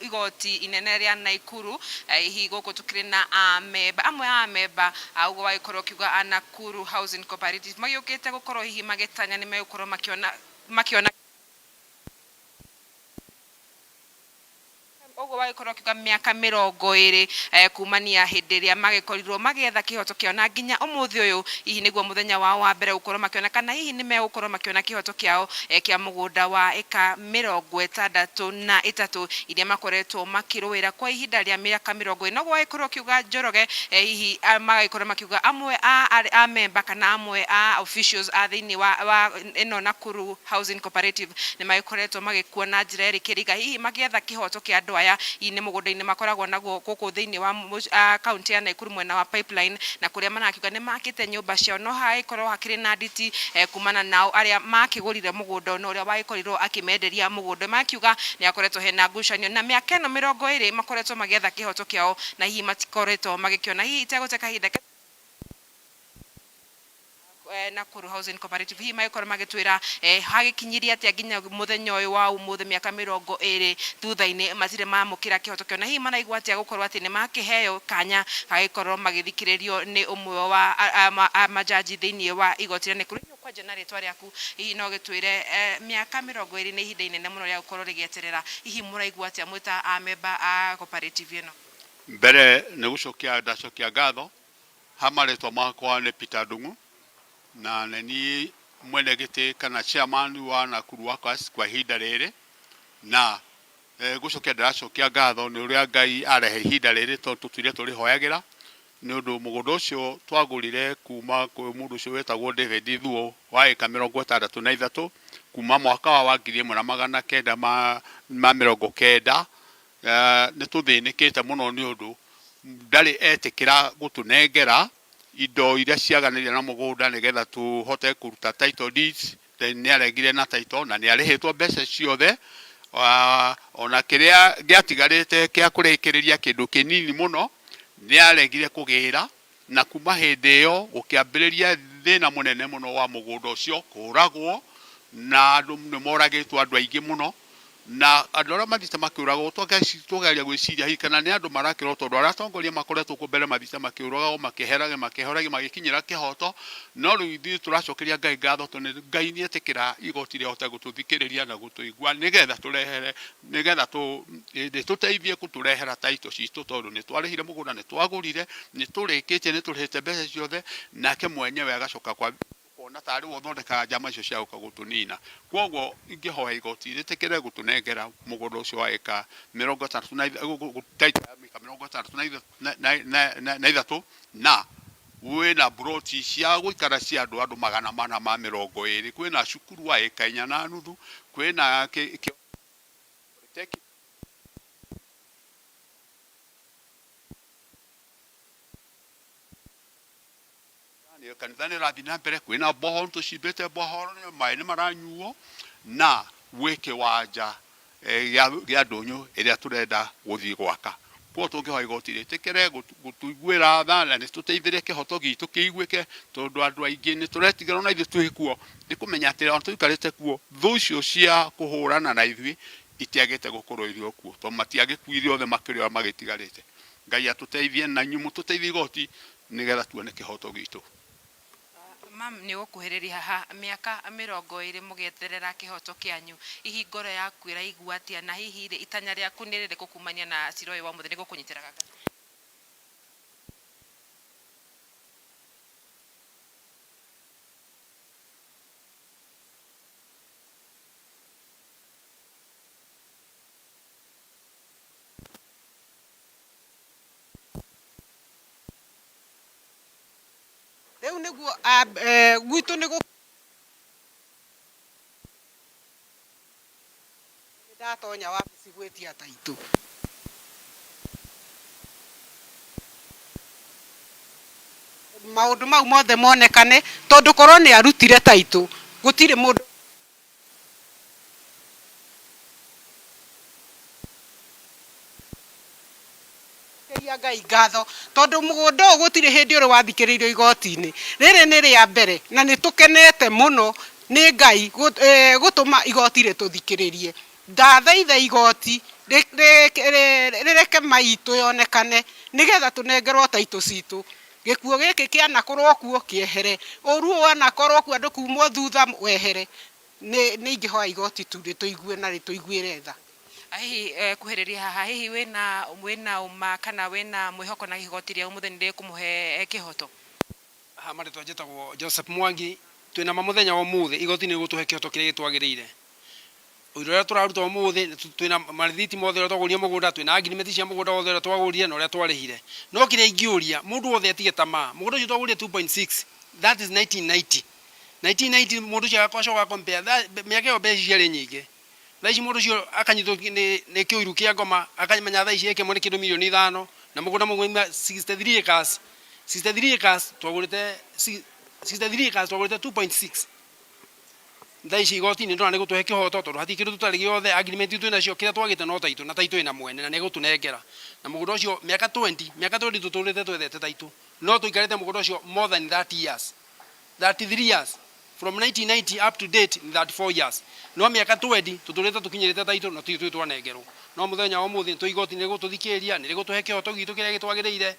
igoti inene ria Naikuru hihi guku tukiri na amemba amwe a amemba ugo wagikorwo kiuga Nakuru Housing Cooperative magiukite gukorwo hihi magitanya ni megukorwo makiona ogo wagikorwo kiuga miaka 20 kumania hindi ria magikorirwo magietha kihoto kiao na nginya umuthi uyu hihi niguo muthenya wao wa mbere gukorwo makiona kana hihi ni megukorwo makiona kihoto kiao kia mugunda wa eka 63 iria makoretwo makiruwira kwa ihinda ria miaka 20 no wagikorwo kiuga Njoroge hihi magagikorwo makiuga amwe a member kana amwe a officials a thiini wa eno Nakuru Housing Cooperative ni magikoretwo magikuona njira eri kiriga hihi magietha kihoto kia andu aya ine mugunda-ini makoragwo naguo guku thiini wa county ya Naikuru mwena wa pipeline na kuria manakiuga ni makite nyumba ciao no haikorwo hakiri na nditi kumana nao aria makigurire mugunda no uria waikorirwo akimenderia mugunda makiuga ni akoretwo hena ngucanio na miaka 20 makoretwo magietha kihoto kiao na hihi matikoretwo magikiona hihi iteguteka hinda Nakuru Housing Cooperative hihi magikora magitwira hagikinyiria atia nginya muthenya uyu wa umuthe miaka 20 thutha-ini matire mamukira kihoto kio na hihi manaigwa atia gukorwo ati ni makiheo kanya hagikorwo magithikiririo ni umwe wa majaji thiini wa igoti ne kuri kwa jenari twari aku hihi no gitwire miaka 20 ni ihinda inene muno ria gukorwo rigieterera hihi muraigwa atia mwita a member a cooperative ino mbere ne gucokia ndacokia ngatho hamaretwa makwa ne Peter Ndungu na neni mwene gite kana chairman wa Nakuru Workers kwa ihinda riri na gucokia ndacokia ngatho ni uria Ngai arehe ihinda riri tutwire turi hoyagira ni undu mugunda ucio twagurire kuma kwi mundu ucio wetagwo David Thuo wa eka 63 kuma mwaka wa 1990 ni tuthinikite muno ni undu ndari etikira gutunengera indo iria ciaganire na mugunda nigetha tuhote kuruta title deeds ni aregire na title na ni arihitwo mbeca ciothe ona kiria giatigarite kia kurikiriria kindu kinini muno ni aregire kugira na kuma hindi iyo gukiambiriria thina munene muno wa mugunda ucio kuragwo na andu ni moragitwo andu aingi muno na andu aria mathite makiuragwo tugeria gwiciria hihi kana ni andu marakirwo tondu aria atongoria makoretwo kumbere mathite makiuragwo makihorage magikinyira kihoto no riu ithuĩ turacokeria Ngai ngatho tondu Ngai ni etikira igoti rihota gututhikiriria na gutuigua nigetha turehere nigetha tuteithie kuturehera title citu tondu ni twarihire mugunda ni twagurire ni turikitie ni turihite mbeca ciothe nake mwenyewe agacoka kwa na tari wothondeka njama icio cia gutunina kwoguo ingihoya igoti ritikire gutunengera mugunda ucio wa eka 63 na wina broti cia guikara cia andu 420 kwina cukuru wa eka 4.5 kwina kanithani rathi na mbere kwina bohoro tucibete bohoro mai ni maranyuo na wike wanja ya ndunyu iria turenda guthii gwaka kwo tungihoya igoti ritikire gutuiguira thana ni tuteithire kihoto gitu kiiguike tondu andu aingi ni turetigirwo na ithu twikuo ni kumenya ati on tuikarite kuo thu cio cia kuhurana na ithui itiagite gukorwo irio kuo to matiagikuire othe makirio magitigarite Ngai atuteithie na nyumu tuteithie igoti nigetha tuone kihoto gitu mam ni gukuhiriria haha miaka 20 mugieterera kihoto kianyu hihi ngoro yaku iraigua atia na hihi itanya riaku ni riri kukumania na cira uyu wa muthenya gukunyitira gaka eu niguo gwitu nigu ndatonya wabici gwetia taitu maundu mau mothe monekane tondu korwo ni arutire taitu gutire mundu Ngai ngatho tondu mugunda gutire hindi uri wathikiririo igoti-ini riri ni ria mbere na ni tukenete muno ni Ngai gutuma igoti rituthikiririe ndathaitha igoti reke maitu yonekane nigetha tunengerwo taito citu gikuo giki kiana korwo kuo kiehere oruo wana korwo ku andu kumwo thutha wehere ni ingihoya igoti tu rituigue na rituiguire tha ahi kuhereria haha hihi wena uma kana wena mwihoko na igoti ria umutheni ndi kumuhe kihoto ha mari twanjitagwo Joseph Mwangi twina mamuthenya wa muthi igoti ni gutuhe kihoto kiria gitwagirire uria turaruta umuthi twina marithiti mothe twaguria mugunda twina agreement cia mugunda wothe twagurire na uria twarihire no kiria ingiuria mundu wothe atige tamaa mugunda ucio twagurire 2.6 that is 1990 mundu cia kwacoka compare miaka yo mbeca ciari nyingi thaici mundu cio akanyitwo ni kiuiru kia ngoma akamenya thaici yake mwene kindu milioni 5 na mugunda mugwima 63 acres twagurite 2.6 thaici igoti ni ndona ni gutuhe kihoto tondu hati kindu tutari giothe agreement twina cio kira twagite no taito na taito ina mwene na ni gutunengera na mugunda ucio miaka 20 tuturite twethete taito no tuikarite mugunda ucio more than 33 years from 1990 up to date in 34 years no miaka 20 tuturite tukinyirite taito na tuitwe twanengerwo no muthenya wa muthi tuigoti ni gututhikiria ni gutuhe kihoto gitu kiria gitwagiriire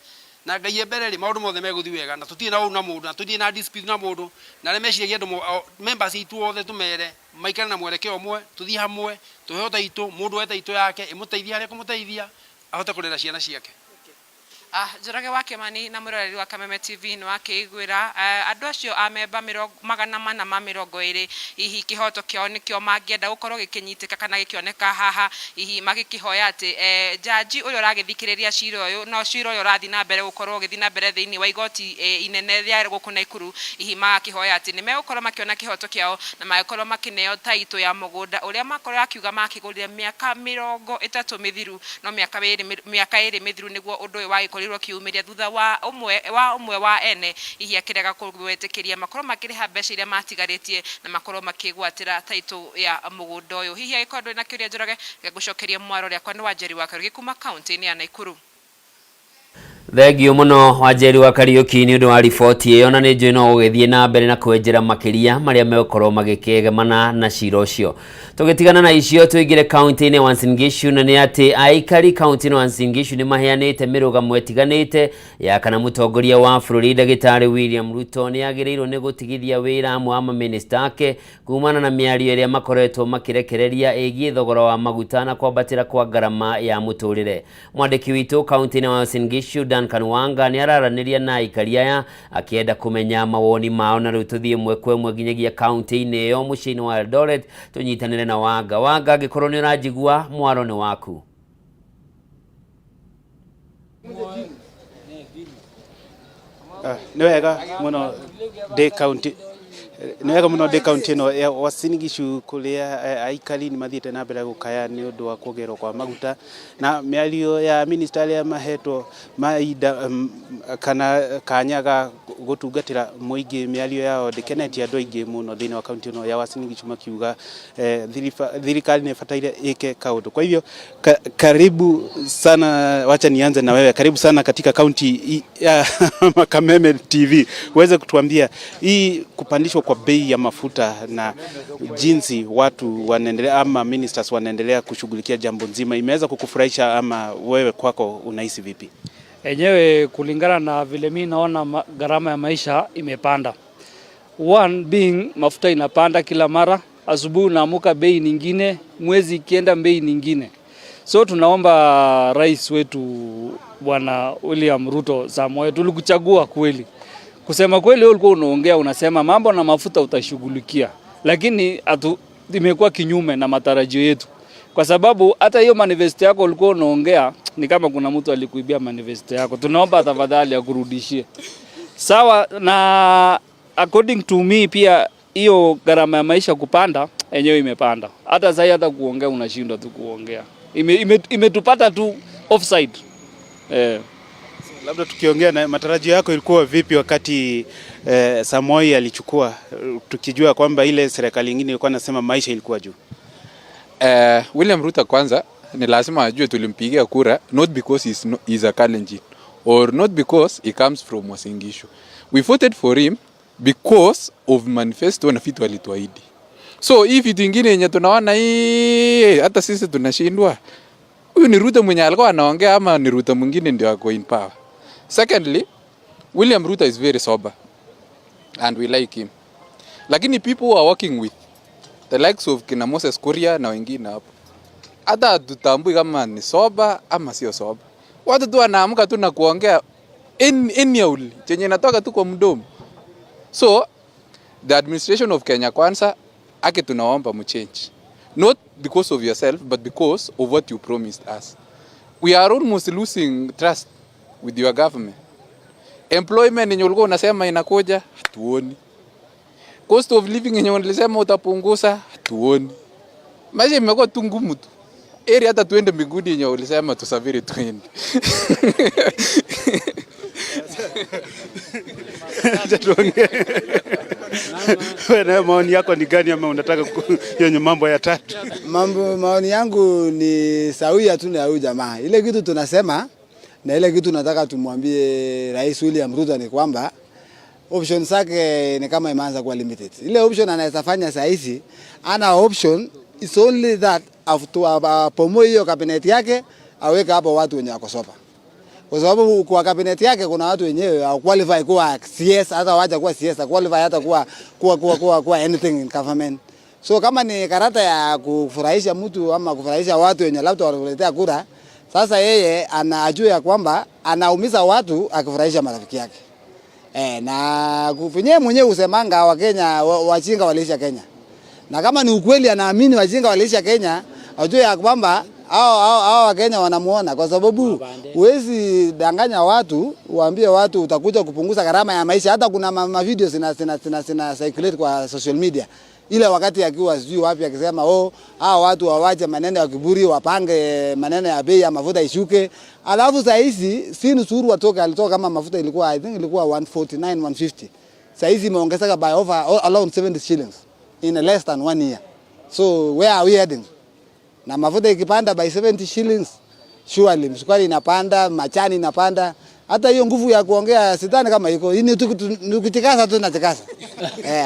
na ngai mbere ri maundu mothe meguthi wega na tutie na u na mundu na tutie na dispute na mundu na remeciria andu members itu othe tumere maikara na mwerekeo omwe tuthie hamwe tuheo taito mundu weta ito yake imuteithia hari kumuteithia ahote kurera ciana ciake Njoroge wa Kimani na muroreri wa Kameme TV ni wakiigwira andu acio a memba 420 hihi kihoto kiao nikio mangienda gukorwo gikinyitika kana gikioneka haha hihi magikihoya ati jaji uyu uragithikiriria cira uyu no cira uyu urathi na mbere gukorwo githi na mbere thiini wa igoti inene ria guku Naikuru hihi magikihoya ati ni megukorwo makiona kihoto kiao na magikorwo makineo taito ya mugunda uria makorwo akiuga makigurire miaka 30 mithiru no miaka 2 mithiru niguo undu uyu wa rirwo kiumiria thutha wa umwe wa ene ihi akirega kugwetikiria makoro makiriha mbeca iria matigaritie na makoro makigwatira taito ya mugunda uyu hihi agikondo na kiuria Njoroge gucokeria mwaro ria kwa ni Wanjeri wa Kariuki kuma county ya Naikuru. Thegio muno Wanjeri wa Kariuki ni undu wa riboti iyo na ni njui no gugithie na mbere na kwenjera makiria maria mekorwo magikegemana na cira ucio. Tugitigana na icio tuigire county-ini ya Uasin Gishu na ni ati aikari county-ini ya Uasin Gishu ni maheanite mirugamo etiganite ya kana mutongoria wa bururi Ndagitari William Ruto ni agirirwo ni gutigithia wira amwe wa minister ake kumana na miario iria makoretwo makirekereria igie thogora wa maguta na kwambatira kwa garama ya muturire. Mwandiki witu county-ini ya Uasin Gishu Kanwanga ni araraniria na aikari aya akienda kumenya mawoni mao na rututhie mwekwe mweginyagia county-ini yo mucini wa Eldoret tunyitanire na Wanga gikorwo ni urajigua mwaro ni waku. Ni wega muno de county no ya Uasin Gishu kulia aikari ni mathiete na mbere gukaya ni undu wa kugerwo kwa maguta na miario ya minister ya mahetwo maida kana kanyaga gutungatira muingi miario yao ndikeneti andu aingi muno thini wa county no ya Uasin Gishu makiuga thirikari ni fataire ike kaundu. Kwa hivyo karibu sana, wacha nianze na wewe. Karibu sana katika county ya Kameme TV. Uweze kutuambia hii kupandishwa kwa bei ya mafuta na jinsi watu wanaendelea ama ministers wanaendelea kushughulikia jambo nzima imeweza kukufurahisha ama wewe kwako unahisi vipi? Enyewe kulingana na vile mimi naona gharama ya maisha imepanda. One being mafuta inapanda kila mara, asubuhi unaamuka bei nyingine, mwezi ikienda bei nyingine. So tunaomba rais wetu Bwana William Ruto Samoei, tulikuchagua kweli. Kusema kweli ulikuwa unaongea unasema mambo na mafuta utashughulikia, lakini imekuwa kinyume na matarajio yetu. Kwa sababu hata hiyo manifesto yako ulikuwa unaongea ni kama kuna mtu alikuibia manifesto yako. Tunaomba tafadhali akurudishie. Sawa, na according to me pia hiyo gharama ya maisha kupanda yenyewe imepanda. Hata sasa hata kuongea unashindwa tu kuongea. Imetupata tu offside. Labda tukiongea na matarajio yako ilikuwa vipi wakati Samoei alichukua, tukijua kwamba ile serikali nyingine ilikuwa nasema maisha ilikuwa juu? William Ruto kwanza ni lazima ajue tulimpigia kura not because he is a Kalenjin or not because he comes from Uasin Gishu. We voted for him because of manifesto na vitu alituahidi. So if vitu vingine yenye tunaona hii hata sisi tunashindwa, huyu ni Ruto mwenye alikuwa anaongea ama ni Ruto mwingine ndio ako in power? Secondly, William Ruto is very sober and we like him. Lakini people who are working with the likes of kina Moses Kuria na wengine hapo, hata tutambui kama ni sober ama sio sober. Watu tu wanaamka tu na kuongea anyhow chenye natoka tu kwa mdomo. So the administration of Kenya Kwanza ake tunaomba mchange. Not because of yourself but because of what you promised us. We are almost losing trust with your government. Employment yenye ulikuwa unasema inakuja hatuoni. Cost of living yenye ulisema utapunguza hatuoni. Maisha imekuwa tu ngumu tu. Eri hata tuende mbinguni yenye ulisema tusafiri tuende. Wewe maoni yako ni gani ama unataka hiyo mambo ya tatu? Maoni yangu ni sawia tu na huyu jamaa. Ile kitu tunasema na ile kitu nataka tumwambie Rais William Ruto ni kwamba option zake ni kama imeanza kuwa limited. Ile option anaweza fanya saa hizi, ana option is only that apomoe hiyo cabinet yake aweke hapo watu wenye wako sopa. Kwa sababu kwa cabinet yake kuna watu wenyewe au qualify kuwa CS, hata waje kuwa CS, qualify hata kuwa anything in government. So kama ni karata ya kufurahisha mtu ama kufurahisha watu wenye labda wanakuletea kura, sasa yeye anajua ya kwamba anaumiza watu akifurahisha marafiki yake. Na kufinye mwenyewe usemanga wa Kenya wajinga walisha Kenya. Na kama ni ukweli anaamini wajinga walisha Kenya, ajue ya kwamba hao wa Kenya wanamuona, kwa sababu huwezi danganya watu, uambie watu utakuja kupunguza gharama ya maisha. Hata kuna ma video zina circulate kwa social media. Ile wakati akiwa sijui wapi akisema hao watu wawache maneno ya kiburi, wapange maneno ya bei ya mafuta ishuke. Alafu sasa hizi si nusuru alitoka kama mafuta ilikuwa I think ilikuwa 149 150. Sasa hizi imeongezeka by over around 70 shillings in less than 1 year. So where are we heading? Na mafuta ikipanda by 70 shillings, surely msukari inapanda, machani inapanda. Hata hiyo nguvu ya kuongea sidhani kama iko. Hii ni kutikasa tu na tikasa.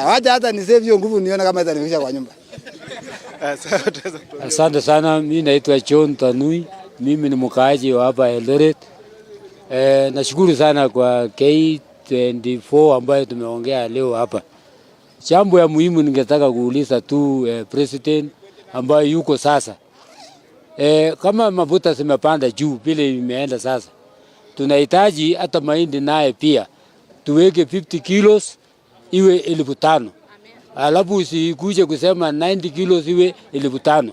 Wacha hata ni save hiyo nguvu nione kama itanifikisha kwa nyumba. Asante sana, mimi naitwa John Tanui, mimi ni mkaaji wa hapa Eldoret. Nashukuru sana kwa K24 ambayo tumeongea leo hapa. Jambo ya muhimu ningetaka kuuliza tu president ambayo yuko sasa. Kama mafuta zimepanda juu vile imeenda sasa, tunahitaji hata mahindi naye pia tuweke 50 kilos iwe 1500. Alafu usikuje kusema 90 kilos iwe 1500.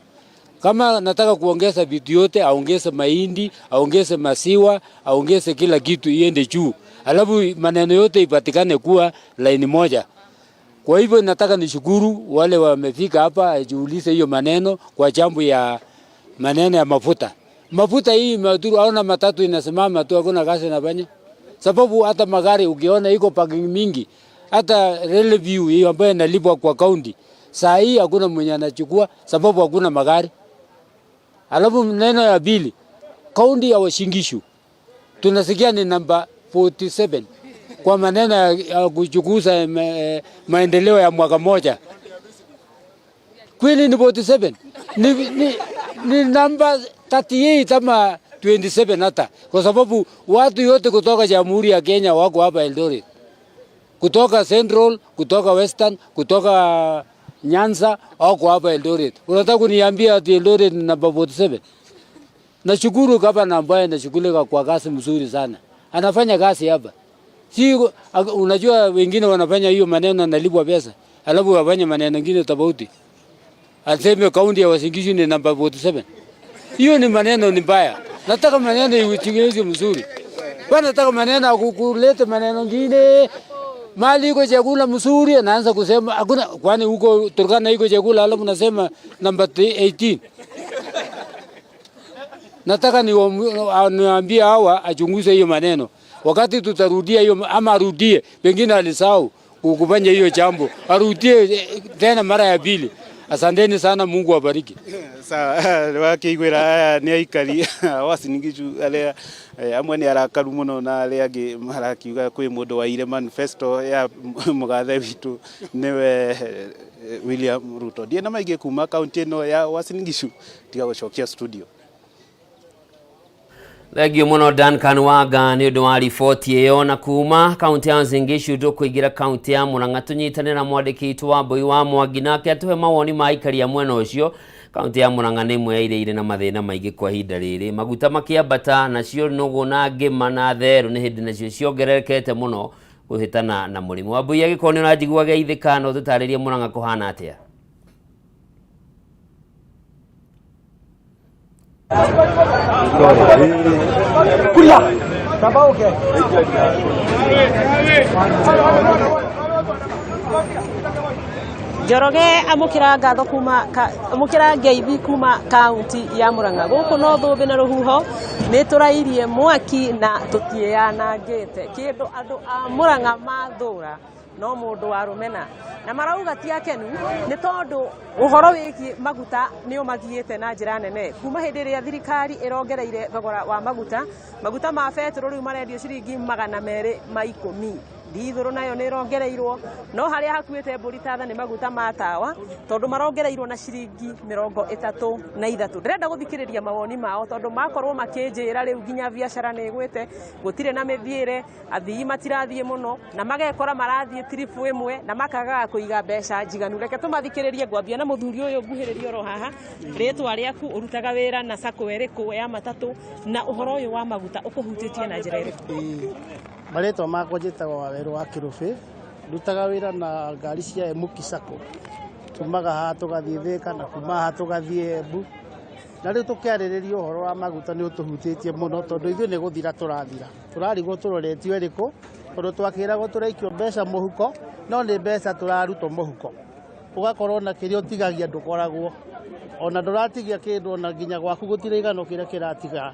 Kama nataka kuongeza vitu yote, aongeze mahindi, aongeze maziwa, aongeze kila kitu iende juu. Alafu maneno yote ipatikane kuwa line moja. Kwa hivyo nataka nishukuru wale wamefika hapa ajiulize hiyo maneno kwa jambo ya maneno ya mafuta. Mafuta hii Matuura aona matatu inasimama tu, hakuna kazi inafanya. Sababu hata magari ukiona iko parking mingi, hata rail view hiyo ambayo inalipwa kwa county, saa hii hakuna mwenye anachukua sababu hakuna magari. Alafu neno ya bili, county ya Washingishu tunasikia ni namba 47 kwa maneno ya kuchukuza maendeleo ya mwaka moja. Kweli ni 47. Ni namba 38 ama 27 hata. Kwa sababu watu yote kutoka Jamhuri ya Kenya wako hapa Eldoret. Kutoka Central, kutoka Western, kutoka Nyanza wako hapa Eldoret. Unataka kuniambia ati Eldoret ni namba 47? Nashukuru gavana ambaye anashughulika kwa kazi mzuri sana. Anafanya kazi hapa. Si unajua wengine wanafanya hiyo maneno analipwa pesa. Alafu wafanye maneno mengine tofauti. Aseme kaunti ya Wasingishu ni namba 47. Hiyo ni maneno ni mbaya. Nataka maneno iwe mzuri. Bwana nataka maneno kuleta maneno mengine. Mali iko chakula mzuri anaanza kusema hakuna, kwani huko Turkana iko chakula alafu nasema namba 18. Nataka niwaambie hawa achunguze hiyo maneno. Wakati tutarudia hiyo ama arudie, pengine alisahau kufanya hiyo jambo. Arudie tena mara ya pili. Asanteni sana, Mungu awabariki. Sawa, wakigwira ni aikari Wasingishu alea amwe ni arakaru muno na alea ge marakiuga kwi mundu wa ile manifesto ya mugathe witu niwe William Ruto. Die na maige kuma kaunti no ya Wasingishu tiga gucokia studio. Thegio muno Duncan Wanga ni undu wa riboti iyo na kuma kaunti ya Uasin Gishu tukuigira kaunti ya Murang'a tunyitanira mwandiki witu wa Mbui wa Mwangi nake atuhe mawoni ma ikaria mwena ucio. Kaunti ya Murang'a ni imwe ire na mathina maingi kwa hinda riri maguta makiambata nacio nugu na ngima na theru ni hindi nacio ciongererekete muno guhitana na murimu wa Mbui agikoni urajigua geithika no tutaririe Murang'a kuhana atia. Njoroge amukira ngatho kuma amukira ngeithi kuma kaunti ya Murang'a guku no thumbi na ruhuho ni turairie mwaki na tutieanangite kindu andu a Murang'a mathura no mundu wa rumena na marauga ti akenu ni tondu uhoro wiki maguta ni umagiite na njira nene kuma hindi ria thirikari irongereire thogora wa maguta ma betro riu marendio ciringi 210 dithuru nayo ni irongereirwo no haria hakuite mburi tatha ni maguta ma tawa tondu marongereirwo na ciringi 33 ndirenda guthikiriria mawoni mao tondu makorwo makinjira riu ginya biashara ni igwite gutire na mithiire athii matirathie muno na magekora marathie tripu imwe na makaga kuiga mbeca njiganu reke tumathikiririe ngwambia na muthuri uyu nguhiririo ro haha ritwa riaku urutaga wira na sako eriku ya matatu na uhoro uyu wa maguta ukuhutitie na njira iriku Maretwa makwa njĩtagwo Waweru wa Kĩrũbĩ ndutaga wĩra na ngari cia Emuki Sacco tumaga haha tũgathiĩ Thĩka na kuma haha tũgathiĩ Embu na rĩu tũkĩarĩrĩria ũhoro wa maguta nĩ ũtũhutĩtie mũno tondũ ithuĩ nĩ gũthira tũrarigwo tũroretio ĩrĩkũ tondũ twakĩragwo tũraikio mbeca mũhuko no nĩ mbeca tũrarutwo mũhuko ũgakorwo na kĩrĩa ũtigagia ndũkoragwo ona ndũratigia kĩndũ ona nginya gwaku gũtiraigano kĩrĩa kĩratiga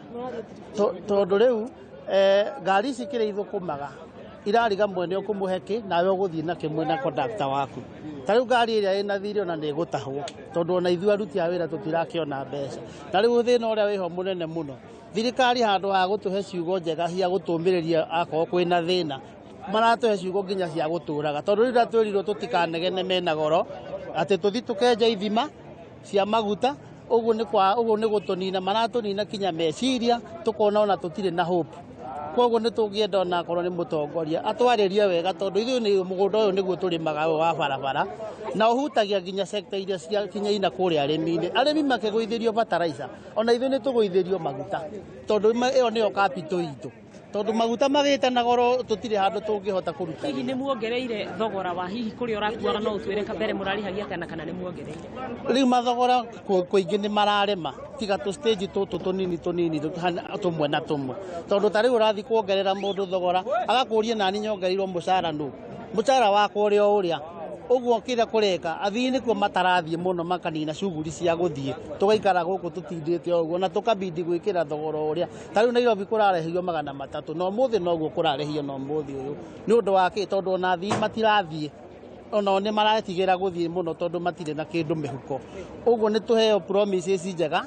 tondũ rĩu ngari ici kĩrĩa ithũkũmaga irariga mwene ũkũmũheki nawe ũgũthiĩ na kĩmwe na kondakta waku tarĩu ngari ĩrĩa ĩna thirĩ ona nĩ ĩgũtahwo tondũ ona ithuĩ aruti a wĩra tũtirakĩona mbeca na rĩu thĩna ũrĩa wĩho mũnene mũno thirikari handũ ha gũtũhe ciugo njega cia gũtũmĩrĩria akorwo kwĩna thĩna maratũhe ciugo nginya cia gũtũraga tondũ rĩu twĩrirwo tũtikanegene mena goro atĩ tũthi tũkenja ithima cia maguta ũguo nĩ gũtũnina maratũnina kinya meciria tũkona ona tũtirĩ na hope koguo nĩ tũngĩenda ona korwo nĩ mũtongoria atwarĩrie wega tondũ ithuĩ nĩ mũgũnda ũyũ nĩguo tũrĩmaga wa barabara na ũhutagia nginya sector iria cia kinyaina kũrĩa arĩmi-inĩ arĩmi makĩgũithĩrio fertilizer ona ithuĩ nĩ tũgũithĩrio maguta tondũ ĩyo nĩyo capital itũ tondu maguta magĩte na goro tũtirĩ handũ tũngĩhota kũruta hihi nĩ muongereire thogora wa hihi kũrĩa ũrakuaga no ũtwĩre kabere mũrarihagia kana nĩ muongereire rĩu mathogora kũingĩ nĩ mararema tiga tũ stage tũtũ tũnini tũmwe na tũmwe tondũ tarĩu ũrathi kuongerera mũndũ thogora agakũria nani nyongereirwo mũcara nũ mũcara wakwa ũrĩa ũguo kĩrĩa kũreka athii nĩkuo matarathiĩ mũno makanina cuguri cia gũthiĩ tũgaikara gũkũ tũtindĩte ũguo na tũkabindi gwĩkĩra thogora ũrĩa tarĩu Nairobi kũrarehio 300 no mũthĩ noguo kũrarehio no mũthĩ ũyũ nĩ ũndũ wa kĩ tondũ ona athii matirathiĩ ona nĩ maratigĩra gũthiĩ mũno tondũ matirĩ na kĩndũ mĩhuko ũguo nĩ tũheo promises njega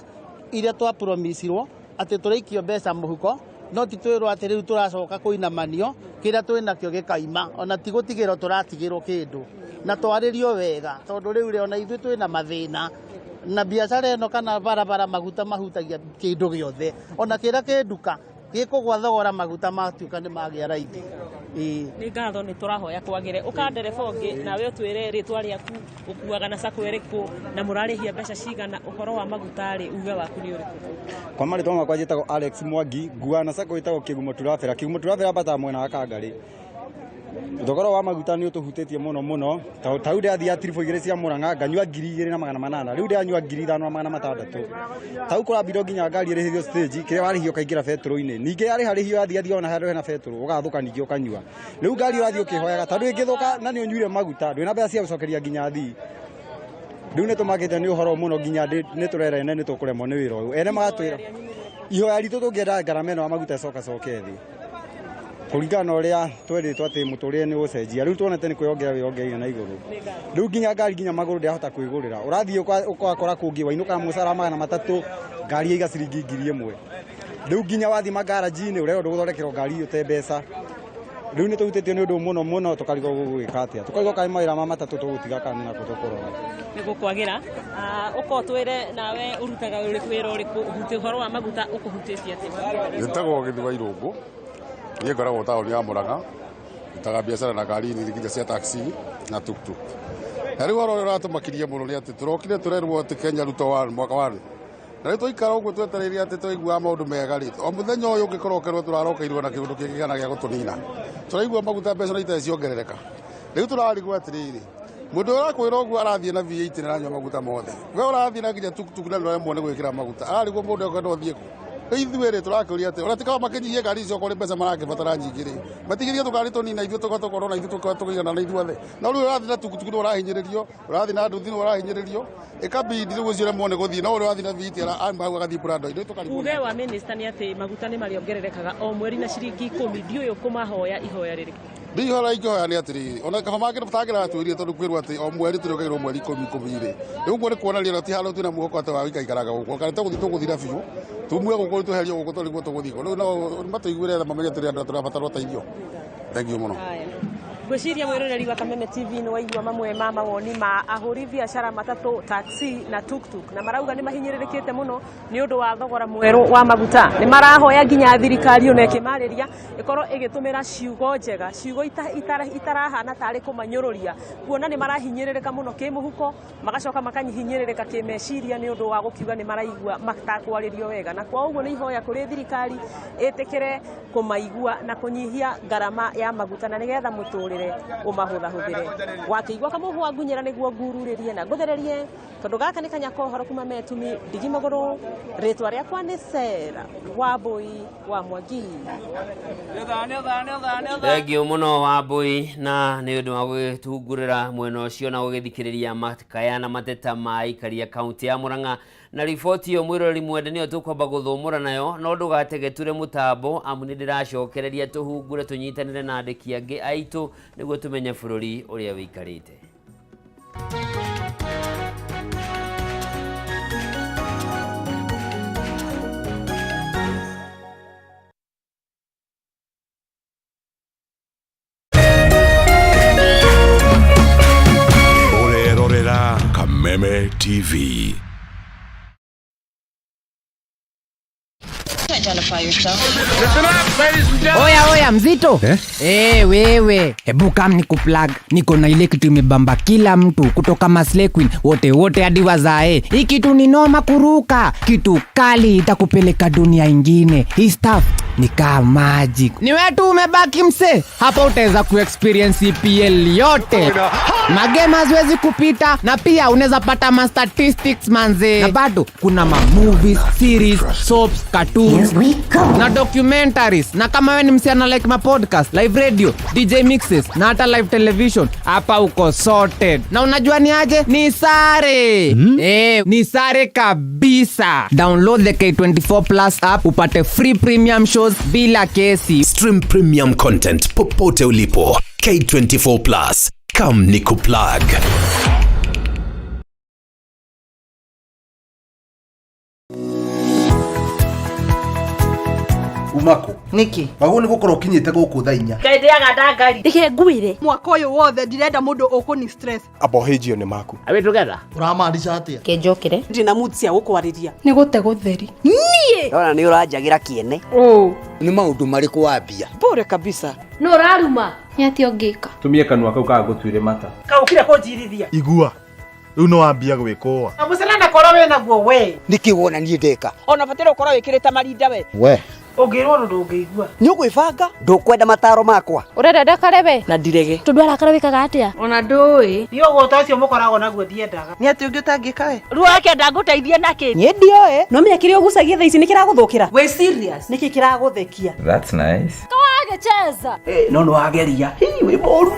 iria twa promisirwo atĩ tũraikio mbeca mũhuko no ti twĩrwo atĩ rĩu tũracoka kũinamanio kĩrĩa twĩ nakĩo gĩkaima ona ti gũtigĩrwo tũratigĩrwo kĩndũ na twarĩrio wega tondũ rĩu ona ithuĩ twĩ na mathĩna na biacara ĩno kana barabara maguta mahutagia kĩndũ gĩothe ona kĩrĩa kĩ nduka gĩkũgwa thogora maguta matuĩka nĩ magĩa raithi nĩ ngatho nĩ tũrahoya kwagĩre ũkandereba ũngĩ nawe ũtwĩre rĩtwa rĩaku ũkuaga na sako ĩrĩkũ na mũrarĩhia mbeca cigana ũhoro wa maguta rĩ uge waku nĩ ũrĩkũ kwa marĩtwa makwa njĩtagwo Alex Mwangi nguaga na sako ĩtagwo Kĩgumo Turabĩra mbata mwena wa Kangarĩ thogora wa maguta nĩ ũtũhutĩtie mũno tau ndĩathia tripu 2 cia Murang'a nganyua 2,800 rĩu ndĩanyua 5,600 tau kũrambirwo nginya ngari ĩrĩhithio stage kĩrĩa warĩhio kaingĩra betũrũ-inĩ ningĩ yarĩharĩhio yathia ona handũ hena betũrũ ũgathũka ningĩ ũkanyua rĩu ngari ũrathiĩ ũkĩhoyaga tondũ ĩngĩthũka na nĩ ũnyuire maguta ndwĩna mbeca cia gũcokeria nginya athii rĩu nĩ tũmakĩte nĩ ũhoro mũno nginya nĩ tũrera ene nĩ tũkũremwo nĩ wĩra ũyũ ene magatwĩra ihoya ritũ tũngĩenda ngarama ĩno wa maguta ĩcoke thĩ kũringana na ũrĩa twerĩtwo atĩ mũtũrĩre nĩ ũcenjia rĩu tuonete nĩ kwĩyongera wĩyongereire na igũrũ rĩu nginya ngari nginya magũrũ ndĩahota kwĩgũrĩra ũrathiĩ ũgakora kũngĩ wainũka mũcara 300 ngari yaiga ciringi 1,000 rĩu nginya wathi magaraji-inĩ ũrerwo ndũgũthondekerwo ngari ĩyo te mbeca riu ni tuhutitio ni undu muno muno tukarigo gwika atia tukarigo kai mawira ma matatu tugutiga kana na kutokorora ni gukwagira uko twire nawe urutaga wira uriku huti horo wa maguta ukuhutitie atia nitagwo githiwa irungu nie ngoragwo taoni ya Murang'a itaga biacara na ngari nini nginya cia taxi na tuktuk na riu oro uratumakirie muno ni ati turokire turerwo ati Kenya ruto wa mwaka wa na ritu ikara uguo twetereire ati tuigua maundu mega ri o muthenya uyu ngikorokerwo turarokeirwo na kiundu kingigana gia gutunina turaigua maguta mbeca na ite ciongerereka riu turarigwo atiriri mundu urakwira uguo arathie na V8 na ranywa maguta mothe we urathie na nginya tuktuk na ndware muone gwikira maguta ararigwo mundu ukwenda uthie ku ithuere turakuria ati ona tikaba makinyie ngari icio kuri mbeca marakibatara nyingiri matigirie tukari tunina ithu tugatukoro na ithu tukigana na ithuothe na riu urathie na tuktuk urahinyiririo urathie na nduthi urahinyiririo ikabidi riu uciore muone guthie na urathie na V8 amba agathie brando ino tukari uge wa minister ni ati maguta ni mariongererekaga o mweri na ciringi 10 ndiuyo kumahoya ihoya riri ndihora ihoya ni atiri ona kaba magire batagira atwiri tondu kwirwo ati o mweri turiogeirwo mweri 10 riu mweri kuona rira ti halo twina muhoko ati wa wikaikaraga guko kana tuguthira biu tumwe guko tuherio guko turi tuguthiko riu no matuiguire tha mamenye turi andu turabatara uteithio thank you muno gwiciria mwiroreri wa Kameme TV ni waigua mamwe ma mawoni ma ahuri biashara matatu taxi na tuktuk na marauga ni mahinyirirekete muno ni undu wa thogora mweru wa maguta ni marahoya nginya thirikari ona ikimariria ikorwo igitumira ciugo njega ciugo itarahana tari kumanyururia kuona ni marahinyiririka muno kimuhuko magacoka makanyihinyiririka kimeciria ni undu wa gukiuga ni maraigua matakwaririo wega na kwa uguo ni ihoya kuri thirikari itikire kumaigua na kunyihia garama ya maguta na nigetha muturire umahuthahuthire wakiigua kamuhwa ngunyira niguo ngururirie na nguthererie tondu gaka ni kanyako horo kuma metumi digimaguru ritwa riakwa ni Sera Wambui wa Mwangi thengio muno Wambui na ni undu wa gwitungurira mwena ucio na gugithikiriria makaya na mateta ma aikaria kaunti ya Murang'a na riboti yo mwirori mwende niyo tukwamba guthumura nayo no ndugategeture mutambo amu ni ndiracokereria tuhungure tunyitanire na andiki angi aitu niguo tumenye bururi uria wikarite Urerorera Kameme TV. Oya mzito wewe hebu kam nikuplug niko na ile kitu imebamba kila mtu kutoka Maslay Queen wote hadi wazae. Hii kitu ni noma kuruka, kitu kali itakupeleka dunia ingine. Hii stuff ni kama magic. Ni wewe tu umebaki mse hapa, utaweza kuexperience EPL yote, magame haziwezi kupita, na pia unaweza pata ma statistics manze, na bado kuna ma movies, series, soaps, cartoons na documentaries. Na kama wewe ni msiana like ma podcast, live radio, DJ mixes na hata live television, hapa uko sorted. Na unajua ni aje? Ni sare. Ni sare kabisa. Download the K24 Plus app upate free premium shows bila kesi. Stream premium content popote ulipo. K24 Plus. Come nikuplug. Umako niki wago ni gukoro kinyite guku thainya ndeaga ndangari dike nguire mwaka uyu wothe ndirenda mundu ukuni stress abohejio ni maku awe together uramaanisha atia kenjokire ndina mutsia gukwariria ni gute gutheri nie ona ni uranjagira kiene ni maundu mariku wambia bure kabisa no raruma ni ati ongika tumie kanwa kau ka gutwire mata kaukire kunjirithia igua riu no wambia gwikoa amuselana kora we naguo we niki wona ni ndeka ona fatira ukora wikirite marinda we ongirwo ndungigua ni ugwibanga ndukwenda mataro makwa urenda ndakarebe na ndirege tundu arakara wikaga atia ona ndui yo gota cio mukorago naguo ndiendaga ni ati ungi utangika we ru ake ndaguteithie naki ni ndio no menya kiri ugucagia thaa ici ni kiraguthukira we serious niki kiraguthekia That's nice kawage cheza no ageria we moru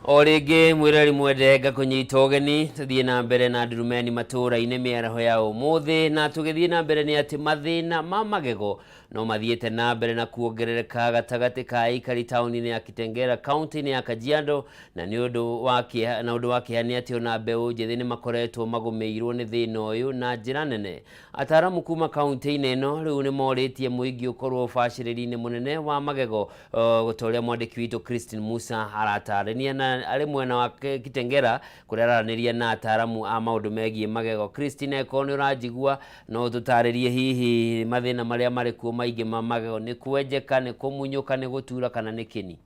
Orege mwirari mwedenga kunyita ugeni tuthie na mbere na Ndurumeni Matuura-ini miaraho ya umuthi na tugithie na mbere ni ati mathina ma magego no mathiete na mbere na kuongerereka gatagati ka aikari tauni-ini ya Kitengela county-ini ya Kajiado na ni undu wa kihani ati ona mbeu njithi ni makoretwo magumeirwo ni thina uyu na njira nene. Ataramu kuma county-ini ino riu ni moritie muingi ukorwo baciriri-ini munene wa magego gutoria mwandiki witu Christine Musa aratarania na ari mwena wa Kitengela kuraraniria na ataramu a maundu megie magego. Christine ko ni urajigua no tutaririe hihi mathina maria mari kuo maige ma magego ni kwenjeka ni kumunyuka ni gutura kana ni kini?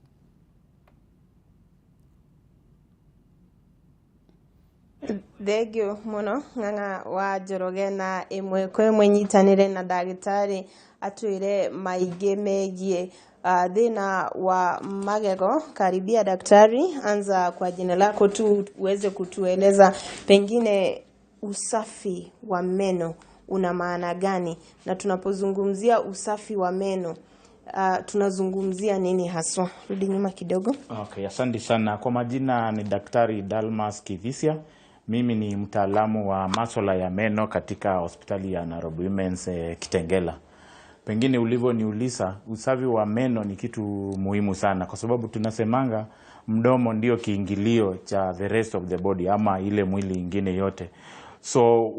Thegio muno ng'ang'a wa Njoroge na imwe kwe mwenyitanire na ndagitari atwire maige megie thina wa magego. Karibia daktari, anza kwa jina lako tu uweze kutueleza pengine usafi wa meno una maana gani, na tunapozungumzia usafi wa meno tunazungumzia nini haswa? Rudi nyuma kidogo. Okay, asante sana. Kwa majina ni Daktari Dalmas Kivisia. Mimi ni mtaalamu wa masuala ya meno katika hospitali ya Nairobi Women's Kitengela. Pengine ulivyoniuliza, usafi wa meno ni kitu muhimu sana kwa sababu tunasemanga mdomo ndio kiingilio cha the rest of the body ama ile mwili ingine yote. So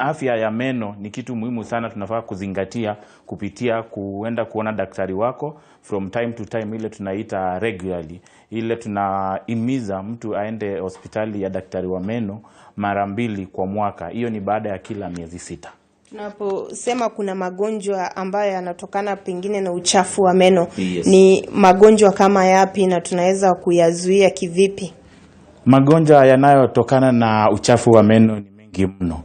afya ya meno ni kitu muhimu sana, tunafaa kuzingatia kupitia kuenda kuona daktari wako from time to time, ile tunaita regularly. Ile tunahimiza mtu aende hospitali ya daktari wa meno mara 2 kwa mwaka. Hiyo ni baada ya kila miezi 6. Tunaposema kuna magonjwa ambayo yanatokana pengine na uchafu wa meno, yes, ni magonjwa kama yapi na tunaweza kuyazuia kivipi? Magonjwa yanayotokana na uchafu wa meno ni mengi mno.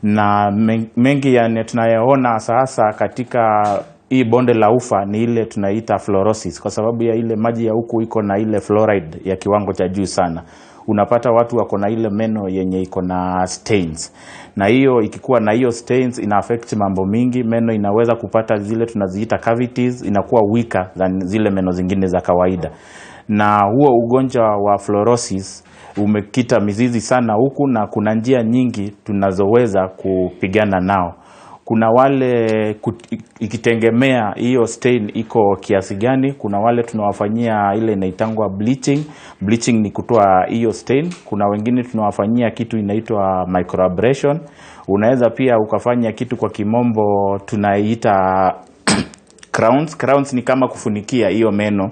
Na mengi tunayaona sasa katika hii bonde la ufa ni ile tunaita fluorosis, kwa sababu ya ile maji ya huku iko na ile fluoride ya kiwango cha juu sana. Unapata watu wako na ile meno yenye iko na stains, na hiyo ikikuwa na hiyo stains ina affect mambo mingi. Meno inaweza kupata zile tunaziita cavities, inakuwa weaker than zile meno zingine za kawaida. Na huo ugonjwa wa fluorosis umekita mizizi sana huku, na kuna njia nyingi tunazoweza kupigana nao. Kuna wale ikitegemea hiyo stain iko kiasi gani. Kuna wale tunawafanyia ile inaitangwa bleaching. Bleaching ni kutoa hiyo stain. Kuna wengine tunawafanyia kitu inaitwa microabrasion. Unaweza pia ukafanya kitu kwa kimombo tunaita crowns. Crowns ni kama kufunikia hiyo meno,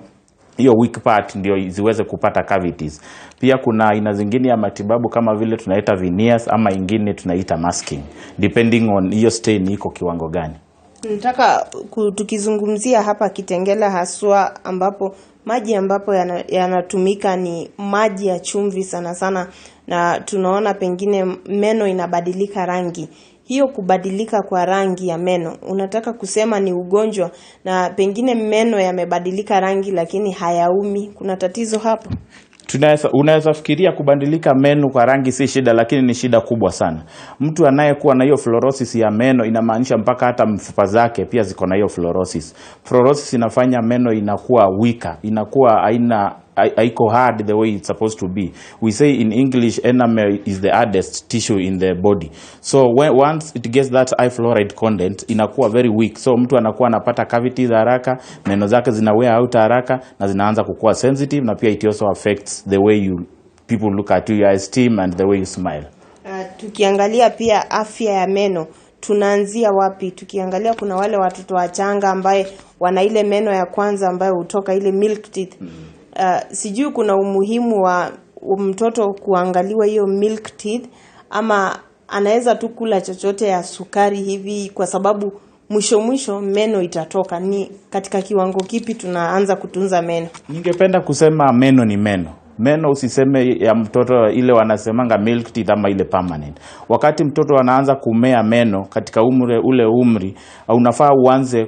hiyo weak part ndio ziweze kupata cavities. Pia kuna aina zingine ya matibabu kama vile tunaita veneers ama ingine tunaita masking, depending on hiyo stain iko kiwango gani. Nataka tukizungumzia hapa Kitengela haswa ambapo maji ambapo yanatumika ni maji ya chumvi sana sana, na tunaona pengine meno inabadilika rangi. Hiyo kubadilika kwa rangi ya meno, unataka kusema ni ugonjwa, na pengine meno yamebadilika rangi lakini hayaumi, kuna tatizo hapo? Unaweza fikiria kubadilika meno kwa rangi si shida, lakini ni shida kubwa sana. Mtu anayekuwa na hiyo fluorosis ya meno inamaanisha mpaka hata mfupa zake pia ziko na hiyo fluorosis. Fluorosis inafanya meno inakuwa weaker, inakuwa haiko hard the way it's supposed to be. We say in English enamel is the hardest tissue in the body. So once it gets that high fluoride content inakuwa very weak. So mtu anakuwa anapata cavities haraka, meno zake zina wear out haraka na zinaanza kukua sensitive, na pia it also affects the way people look at you, your esteem and the way you smile. Tukiangalia pia afya ya meno tunaanzia wapi? Tukiangalia kuna wale watoto wachanga ambaye wana ile meno ya kwanza ambayo hutoka ile milk teeth. Sijui kuna umuhimu wa mtoto kuangaliwa hiyo milk teeth, ama anaweza tu kula chochote ya sukari hivi, kwa sababu mwisho meno itatoka. Ni katika kiwango kipi tunaanza kutunza meno? Ningependa kusema meno ni meno. Meno usiseme ya mtoto ile wanasemanga milk teeth ama ile permanent. Wakati mtoto anaanza kumea meno katika umri unafaa uanze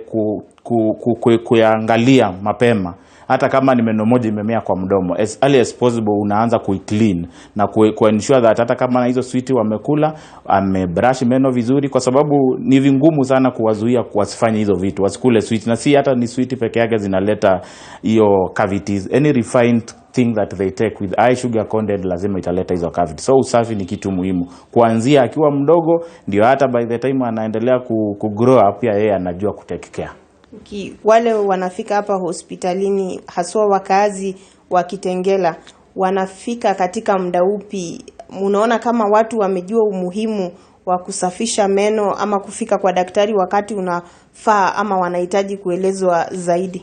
kuangalia mapema. Hata kama ni meno moja imemea kwa mdomo, as early as possible unaanza kuiclean na ensure that hata kama na hizo sweet wamekula, amebrush meno vizuri, kwa sababu ni vingumu sana kuwazuia wasifanye hizo vitu, wasikule sweet, na si hata ni sweet peke yake zinaleta hiyo cavities. Any refined thing that they take with high sugar content lazima italeta hizo cavity. So usafi ni kitu muhimu. Kuanzia akiwa mdogo ndio hata by the time anaendelea ku grow up pia yeye anajua kutake care. Wale wanafika hapa hospitalini haswa wakazi wa Kitengela wanafika katika muda upi? Unaona kama watu wamejua umuhimu wa kusafisha meno ama kufika kwa daktari wakati unafaa ama wanahitaji kuelezwa zaidi?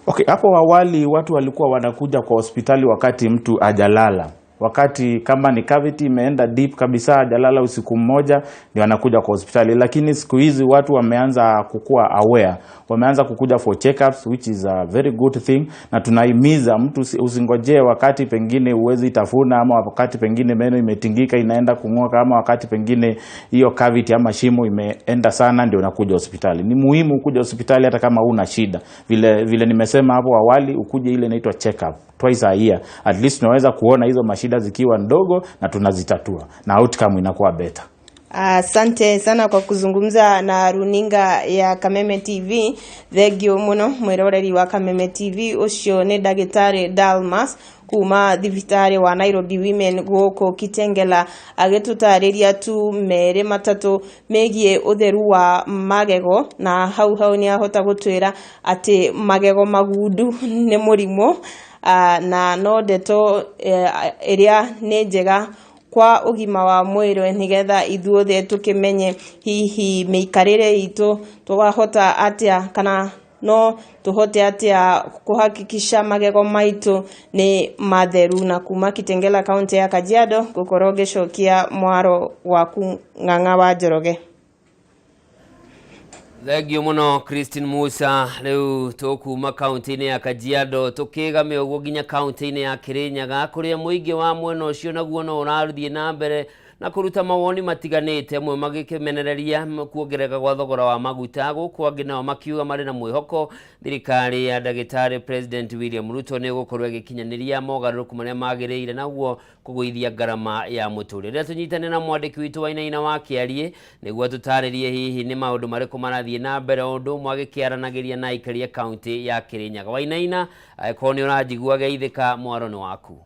Okay, hapo awali watu walikuwa wanakuja kwa hospitali wakati mtu hajalala. Wakati kama ni cavity imeenda deep kabisa, hajalala usiku mmoja, ndio anakuja kwa hospitali. Lakini siku hizi watu wameanza kukua aware. Wameanza kukuja for checkups, which is a very good thing. Na tunahimiza mtu usingojee wakati pengine uwezi tafuna ama wakati pengine meno imetingika inaenda kung'oka ama wakati pengine hiyo cavity ama shimo imeenda sana ndio unakuja hospitali. Ni muhimu kuja hospitali hata kama una shida. Vile nimesema hapo awali, ukuje ile inaitwa checkup twice a year. At least tunaweza kuona hizo mashida zikiwa ndogo na tunazitatua na outcome inakuwa better. Asante sana kwa kuzungumza na runinga ya Kameme TV. Thegio muno mwiroreri wa Kameme TV ucio ni Ndagitari Dalmas kuma thibitari wa Nairobi Women goko Kitengela agitutariria tu mere matatu megie utheru wa magego, na hau ni ahota gutwira ati magego magundu ni murimo na no ndeto iria ni njega kwa ugima wa mwiri nigetha ithuothe tukimenye hihi meikarire itu twahota atia kana no tuhote atia kuhakikisha magego maitu ni matheru. Na kuma Kitengela kaunti ya Kajiado gukoroge shokia mwaro wa Ng'ang'a wa Njoroge. Thegio muno Christine Musa. Riu tukuma kaunti-ini ya Kajiado tukigame uguo nginya kaunti-ini ya Kirinyaga kuria muingi wa mwena ucio naguo no uraruthie na mbere na kuruta mawoni matiganite, amwe magikimenereria kuongereka kwa thogora wa maguta, guku angi nao makiuga mari na mwihoko thirikari ya Ndagitari President William Ruto ni gukorwo igikinyaniria mogaruruku maria magiriire naguo kuguithia garama ya muturire. Tunyitane na mwandiki witu Wainaina wa Kiarie niguo tutaririe hihi ni maundu mariku marathie na mbere undu mwagikiaranagiria na ikaria kaunti ya Kirinyaga. Wainaina, ko ni urajigua geithika mwaroni waku?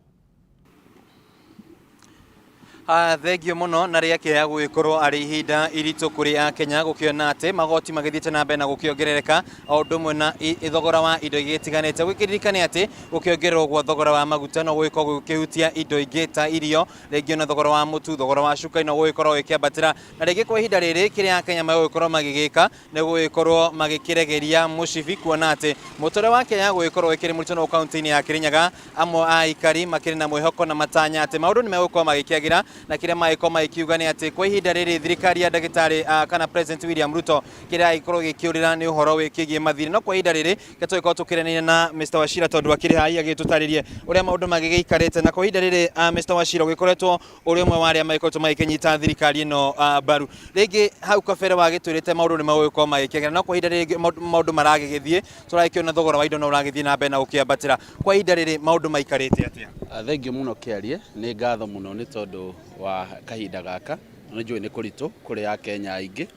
Thegio muno na ria kia guikorwo ari ihinda iritu kuri a Kenya gukiona ati magoti magithiite na mbere na gukiongerereka o ndumwe na thogora wa indo igitiganite. Gwikiririkane ati gukiongererwo gwa thogora wa maguta no guikorwo gukihutia indo ingi ta irio, rĩngĩ na thogora wa mutu, thogora wa cukari no guikorwo ikiambatira, na rĩngĩ kwa ihinda rĩrĩ kiria Kenya magũikorwo magigika ni guikorwo magikiregeria mucibi kuona ati mutore wa Kenya guikorwo ikiri mũritũ no kaunti-ini ya Kirinyaga. Amwe a ikari makiri na mwihoko na matanya ati maundu ni megũkorwo magikiagira, na kire maikoma ikiuga ni ati kwa ihinda riri thirikari ya Ndagitari kana President William Ruto kire ikorwo gikiurira ni uhoro wikigie mathiri. No kwa ihinda riri gatoiko tukiranire na Mr. Wachira tondu akiri hai agitutaririe uria maundu magigikarite, na kwa ihinda riri Mr. Wachira gikoretwo uri umwe wa aria maikoretwo magikinyita thirikari no baru. Ringi hau kabere wagitwirite maundu ni magũkorwo magikiagira, no kwa ihinda riri maundu maragigithie turakiona thogora wa indo no uragithie na mbere na ukiambatira. Kwa ihinda riri maundu maikarite atia? Thengio muno Kiarie, ni ngatho muno ni tondu wa kahinda gaka na njui ni kuritu kuri a Kenya aingi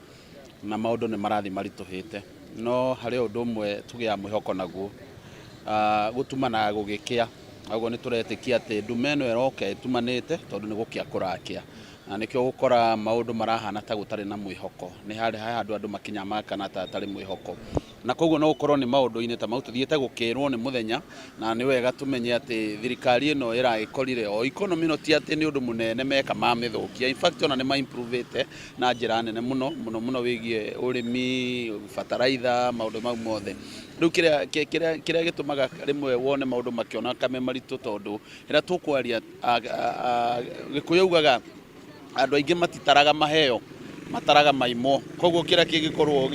na maundu ni marathi marituhite, no hari undu umwe tugia mwihoko naguo gutumana gugikia aguo ni turetikia ati ndumeno eroka itumanite tondu ni gukia kurakia, na nikio gukora maundu marahana ta gutari na mwihoko. Ni hari handu andu makinyamaka na tari mwihoko, na koguo no gukorwo ni maundu-ini ta mau tuthiete gukirwo ni muthenya, na ni wega tumenye ati thirikari ino iragikorire o economy no ti ati ni undu munene meka mamithukia. In fact ona ni ma improvete na njira nene muno wigie urimi, fertilizer, maundu mau mothe. Riu kiria gitumaga rimwe wone maundu makiona kame maritu tondu ira tukwaria Gikuyu ugaga andu aingi matitaraga maheo, mataraga maimo, koguo kira kingikorwo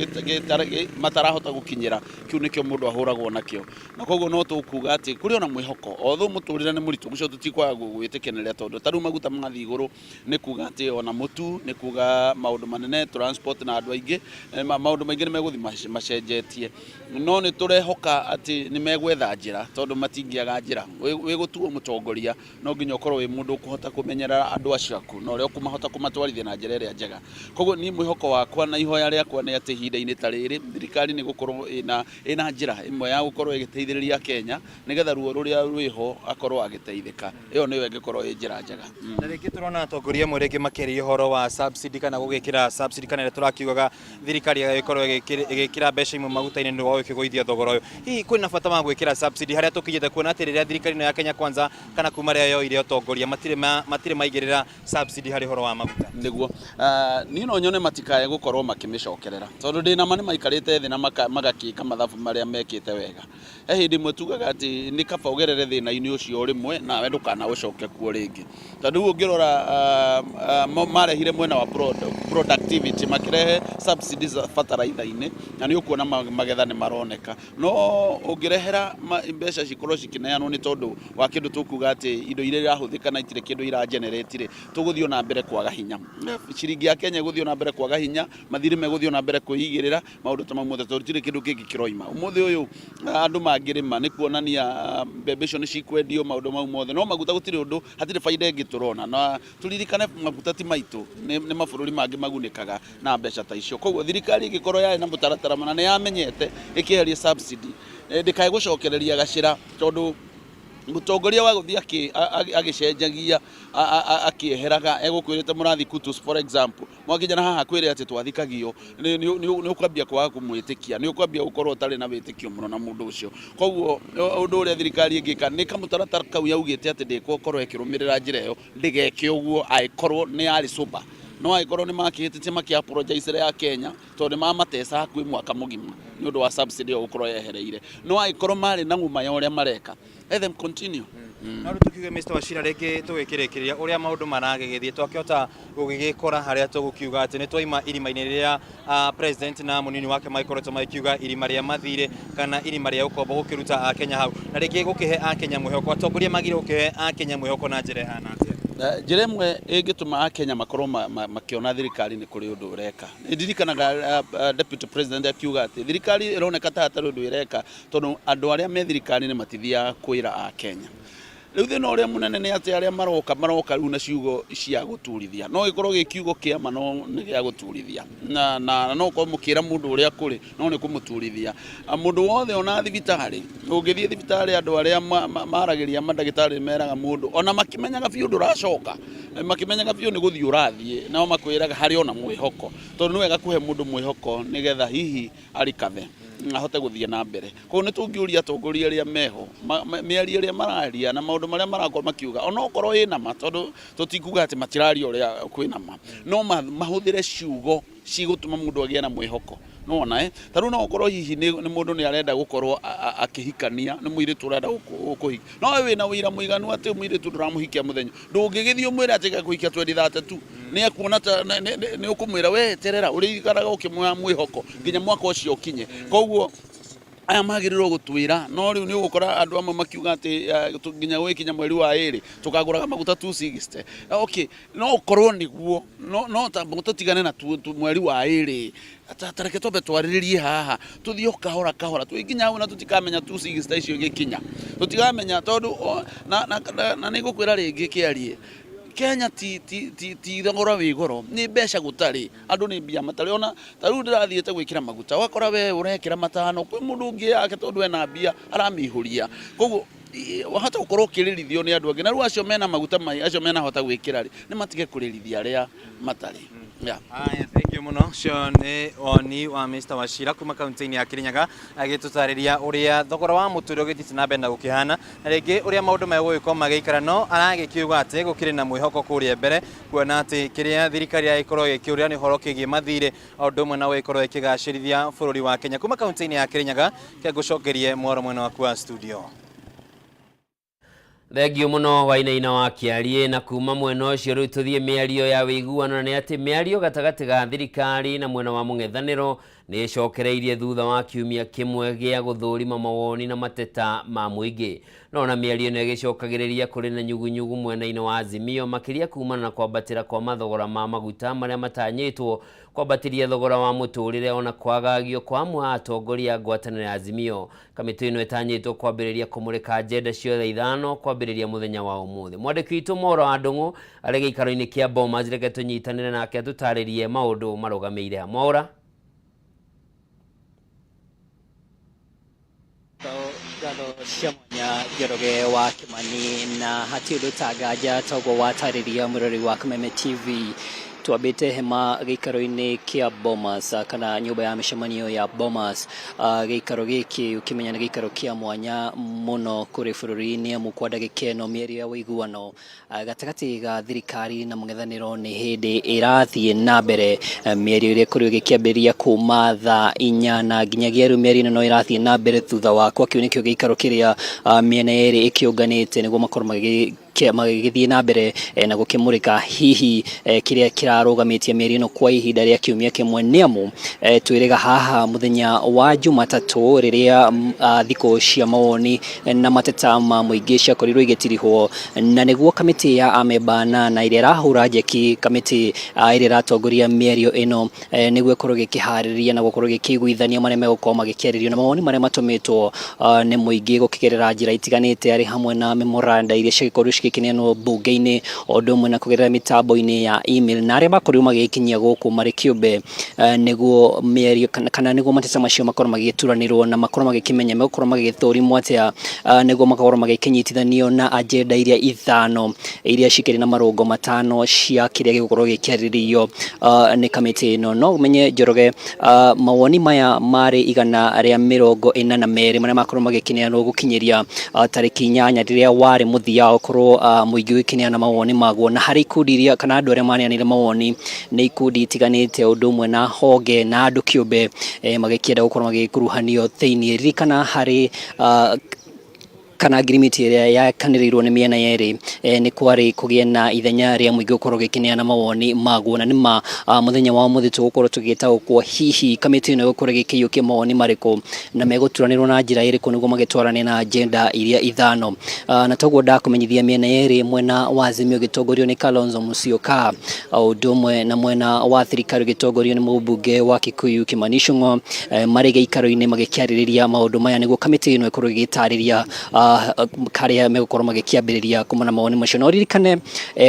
matarahota gukinyira kiu nikio mundu ahuragwo nakio. Na koguo no tukuga ati kuri ona mwihoko otho muturire ni muritu gucio tutikwa gwitikenera tondu taru maguta mathi iguru ni kuga ati ona mutu ni kuga maundu manene transport na andu aingi maundu maingi ni meguthi macenjetie, no ni turehoka ati ni megwetha njira tondu matingiaga njira. Wi gutuo mutongoria no nginya ukorwo wi mundu ukuhota kumenyera andu aciaku na uria ukumahota kumatwarithia na njira iria njega. koguo ni mwihoko wakwa na ihoya riakwa ni ati ihinda-ini ta riri thirikari ni gukorwo ina njira imwe ya gukorwo igiteithiriria Kenya nigetha ruo ruria rwiho akorwo agiteithika iyo niyo ingikorwo njira njega. Na rĩngĩ turona atongoria amwe rĩngĩ makĩria ũhoro wa subsidy kana gũgĩkĩra subsidy kana tũrakiugaga thirikari ĩgĩkorwo ĩgĩkĩra mbeca imwe maguta-inĩ nĩguo ĩkĩgũithia thogora ũyũ. Hihi kwĩna bata wa gwĩkĩra subsidy harĩa tũkinyĩte kuona atĩ rĩrĩa thirikari ya Kenya Kwanza kana kuma rĩrĩa yoire ũtongoria matirĩ maigĩrĩra subsidy harĩ ũhoro wa maguta? Nĩguo niĩ no nyone matikae gũkorwo makĩmĩcokerera tondũ ndĩna ma nĩ maikarĩte thĩ na magakĩka mathabu marĩa mekĩte wega. He hĩndĩ ĩmwe tugaga atĩ nĩ kaba ũgerere thĩna-inĩ ũcio rĩmwe nawe ndũkanaũcoke kuo rĩngĩ. Tondũ rĩu ũngĩrora marehire mwena wa productivity makĩrehe subsidies bataraitha-inĩ na nĩ ũkuona magetha nĩ maroneka. No ũngĩrehera mbeca cikorwo cikĩneanwo nĩ tondũ wa kĩndũ tũkuga atĩ indo iria irahũthĩka na itirĩ kĩndũ iragenerate-rĩ, tũgũthiĩ na mbere kwaga hinya. Ciringi ya Kenya gũthiĩ na mbere kwaga hinya, mathirĩ megũthiĩ na mbere kwĩigĩrĩra maũndũ ta mau mothe tondũ gũtirĩ kĩndũ kĩngĩ kĩroima. Ũmũthĩ ũyũ andũ mangĩrĩma nĩ kuonania mbembe icio nĩ cikwendio maũndũ mau mothe, no maguta gũtirĩ ũndũ, hatirĩ baida ĩngĩ tũrona. Na tũririkane maguta ti maitũ, nĩ mabũrũri mangĩ magunĩkaga na mbeca ta icio. Koguo thirikari ĩngĩkorwo yarĩ na mũtaratara mũna nĩ yamenyete ĩkĩeheria subsidy, ndĩkae gũcokereria gacĩra tondũ mũtongoria wa gũthiĩ agĩcenjagia akĩeheraga egũkwĩrĩte mũrathi kutus for example mwakinya haha kwĩre atĩ twathikagio nĩ ũkwambia kwaga kũmwĩtĩkia, nĩ ũkwambia gũkorwo ũtarĩ na wĩtĩkio mũno na mũndũ ũcio. Koguo ũndũ ũrĩa thirikari ĩngĩka nĩ kamũtaratara kau yaugĩte atĩ ndĩgũkorwo ĩkĩrũmĩrĩra njĩra ĩyo ndĩgeke ũguo angĩkorwo nĩ yarĩ sober. No angĩkorwo nĩ makĩhĩtĩtie makĩ-apologize ya Kenya tondũ nĩ mamateca hakuhĩ mwaka mũgima nĩ ũndũ wa subsidy ĩyo gũkorwo yehereire. No angĩkorwo marĩ na ng'uma ya ũrĩa mareka, let them continue. No tukiuge Mr. Wachira rĩngĩ tũgĩkĩrĩkĩria ũrĩa maũndũ maragĩgĩthiĩ twakĩhota gũgĩgĩkora harĩa tũgũkiuga atĩ nĩ twaima irima-inĩ rĩrĩa president na mũnini wake maikoretwo makiuga irima rĩa mathirĩ kana irima rĩa ũkombo gũkĩruta Akenya hau na rĩngĩ gũkĩhe Akenya mwĩhoko. Atongoria magĩrĩirwo gũkĩhe Akenya mwĩhoko na njĩra ĩhana atĩa? Njĩra ĩmwe ĩngĩtũma Akenya makorwo makĩona thirikari nĩ kũrĩ ũndũ ũreka. Ndirikanaga deputy president akiuga atĩ thirikari ĩroneka ta hatarĩ ũndũ ĩreka tondũ andũ arĩa me thirikari nĩ matithiaga kwĩra Akenya. Rĩu thĩna ũrĩa mũnene nĩ atĩ arĩa maroka rĩu na ciugo cia gũturithia. No gĩkorwo gĩ kiugo kĩa ma no nĩ gĩa gũturithia. Na no ũkorwo mũkĩra mũndũ ũrĩa kũrĩ no nĩ kũmũturithia. Mũndũ wothe ona thibitarĩ, ũngĩthiĩ thibitarĩ andũ arĩa maragĩria mandagĩtarĩ meraga mũndũ ona makĩmenyaga biũ ndũracoka, makĩmenyaga biũ nĩ gũthiĩ ũrathiĩ, nao makwĩraga harĩ ona mwĩhoko. Tondũ nĩ wega kũhe mũndũ mwĩhoko nĩgetha hihi arikathe ahote gũthiĩ na mbere. Koguo nĩ tũngĩũria atongoria arĩa meho mĩario ĩrĩa mararia na maũndũ marĩa marakorwo makiuga ona okorwo ĩna ma tondũ tũtikuga atĩ matiraria ũrĩa kwĩna ma, no mahũthĩre ciugo cigũtũma mũndũ agĩe na mwĩhoko. No ona tarĩu no ũkorwo hihi nĩ mũndũ nĩ arenda gũkorwo akĩhikania, nĩ mũirĩtu ũrenda gũkũhika, no we wĩna ũira mũiganu atĩ mũirĩtu ndũramũhikia mũthenya, ndũngĩgĩthiĩ ũmwĩre atĩ gakũhikia 2032 nĩ akuona ta nĩ ũkũmwĩra we terera ũrĩikaraga ũkĩmwoya mwĩhoko nginya mwaka ũcio ũkinye. Koguo aya magĩrĩirwo gũtwĩra, no rĩu nĩ ũgũkora andũ amwe makiuga atĩ nginya gũkinya mweri wa ĩrĩ tũkagũraga maguta 260. Okay, no ũkorwo nĩguo no tũtigane na mweri wa ĩrĩ tareke twambe twarĩrĩrie haha tũthiĩ kahora kahora twĩkinya hau na tũtikamenya 260 icio igĩkinya tũtikamenya tondũ na nĩ ngũkwĩra rĩngĩ kĩarie Kenya ti thogora wĩ goro, nĩ mbeca gũtarĩ, andũ nĩ mbia matarĩ. Ona tarĩu ndĩrathiĩte gwĩkĩra maguta wakora we ũrekĩra matano kwĩ mũndũ ũngĩ yake tondũ ena mbia aramĩihũria. Koguo wahota gũkorwo ũkĩrĩrithio nĩ andũ angĩ na rĩu acio mena maguta acio menahota gwĩkĩra-rĩ nĩ matige kũrĩrithia arĩa matarĩ. Thank you muno. Cio nĩ woni wa Mr. Wachira kuma kaunti-inĩ ya Kirinyaga agĩtũtarĩria ũrĩa thogora wa mũtũrĩre ũgĩthiĩte na mbere na gũkĩhana na rĩngĩ ũrĩa maũndũ megũgĩkorwo magĩikara, no aragĩkiuga atĩ gũkĩrĩ na mwĩhoko kũrĩa mbere kuona atĩ kĩrĩa thirikari yagĩkorwo ĩkĩũria nĩ ũhoro kĩgiĩ mathirĩ o ũndũ ũmwe na gũgĩkorwo ĩkĩgacĩrithia bũrũri wa Kenya. Kuma kaunti-inĩ ya Kirinyaga ngũcokerie mwaro mwena waku wa studio. Thengio muno Wainaina wa Kĩarie na kuma mwena ũcio rĩu tũthiĩ mĩario ya wĩiguano nĩ atĩ mĩario gatagatĩ ga thirikari na mwena wa mũng'ethanĩro nĩ cokereirie thutha wa kiumia kimwe gĩa gũthũrima mawoni na mateta ma mũingĩ. No na mĩario ĩno ĩgĩcokagĩrĩria kũrĩ na nyugunyugu mwena-inĩ wa Azimio makĩria kumana na kwambatĩra kwa mathogora ma maguta marĩa matanyĩtwo kwambatĩria thogora wa mũtũrĩre ona kwagagio kwa amwe a atongoria ngwatanĩro ya Azimio. Kamĩtĩ ĩno ĩtanyĩtwo kwambĩrĩria kũmũrĩka agenda ciothe ithano kwambĩrĩria mũthenya wa ũmũthĩ. Mwandĩki witũ Moro wa Ndũng'ũ arĩ gĩikaro-inĩ kĩa Bomas, reke tũnyitanĩre nake atũtarĩrie maũndũ marũgamĩire hamwe. Mwaura. Ngatho cia mwanya Njoroge wa Kimani na hatirĩ ũndũ ũtangaja toguo watarĩria mũrori wa Kameme TV. Twambĩte hema gĩikaro-inĩ kĩa Bomas kana nyũmba ya mĩcemanio ya Bomas. Gĩikaro gĩkĩ ũkĩmenya nĩ gĩikaro kĩa mwanya mũno kũrĩ bũrũri-inĩ amu kwa ndagĩka ĩno mĩario ya ũiguano gatagatĩ ga thirikari na mũng'ethanĩro nĩ hĩndĩ ĩrathiĩ na mbere. Mĩario ĩrĩa ĩkorirwo ĩgĩkĩambĩrĩria kuma thaa 4 na nginyagia rĩu mĩario ĩno ĩrathiĩ na mbere thutha wa kĩu nĩkĩo gĩikaro kĩrĩa mĩena yerĩ ĩkĩũnganĩte nĩguo makorwo magĩthiĩ na mbere na gũkĩmũrĩka hihi kĩrĩa kĩrarũgamĩtie mĩario ĩno kwa ihinda rĩa kiumia kĩmwe, nĩamu twĩrĩga haha mũthenya wa Jumatatũ rĩrĩa thikũ cia mawoni na mateta ma mũingĩ ciakorirwo igĩtirihwo, na nĩguo kamĩtĩ ya amemba na ĩrĩa ĩrahũra njeki kamĩtĩ ĩrĩa ĩratongoria mĩario ĩno nĩguo ĩkorwo gĩkĩharĩria na gũkorwo gĩkĩiguithania marĩa megũkorwo magĩkĩarĩrio na mawoni marĩa matũmĩtwo nĩ mũingĩ gũkĩgerera njĩra itiganĩte arĩ hamwe na memoranda iria cigĩkorwo gĩkineanwo bunge-inĩ o ũndũ ũmwe na kũgerera mĩtambo-inĩ ya email, na arĩa makorirwo magĩkinyia gũkũ marĩ kĩũmbe nĩguo mĩario kana nĩguo mateta macio makorwo magĩturanĩrwo na makorwo magĩkĩmenya megũkorwo magĩthũrimwo atĩa nĩguo makorwo magĩkĩnyitithanio na agenda iria ithano iria cikĩrĩ na marũngo matano cia kĩrĩa gĩgũkorwo gĩkĩarĩrĩrio nĩ kamĩtĩ ĩno. No ũmenye Njoroge, mawoni maya marĩ 142 marĩa makorwo magĩkineanwo gũkinyĩria tarĩki 8 rĩrĩa warĩ mũthia okorwo mũingĩ ũkineana mawoni maguo, na harĩ ikundi iria kana andũ arĩa maneanire mawoni nĩ ikundi itiganĩte ũndũ ũmwe na honge na andũ kĩũmbe magĩkĩenda gũkorwo magĩkuruhanio thĩinĩ. Ririkana harĩ kana ngirimiti ĩrĩa yakanĩrĩirwo nĩ mĩena yerĩ nĩ kwarĩ kũgĩa na ithenya rĩa mũingĩ gũkorwo gĩkĩneana mawoni maguo, na nĩma mũthenya wa ũmũthĩ tũgũkorwo tũgĩtaũkwo hihi kamĩtĩ ĩno gũkorwo gĩkĩiyũkia mawoni marĩkũ na megũturanĩrwo na njĩra ĩrĩkũ nĩguo magĩtwarane na agenda iria ithano. Na toguo ndakũmenyithia mĩena yerĩ, mwena wa Azimio gĩtongorio nĩ Kalonzo Musyoka o ũndũ ũmwe na mwena wa thirikari gĩtongorio nĩ mũmbunge wa Kikuyu Kimani Ichung'wa marĩ gĩikaro-inĩ magĩkĩarĩrĩria maũndũ maya nĩguo kamĩtĩ ĩno ĩkorwo ĩgĩtarĩria karĩa megũkorwo magĩkĩambĩrĩria kumana mawoni macio. No ririkane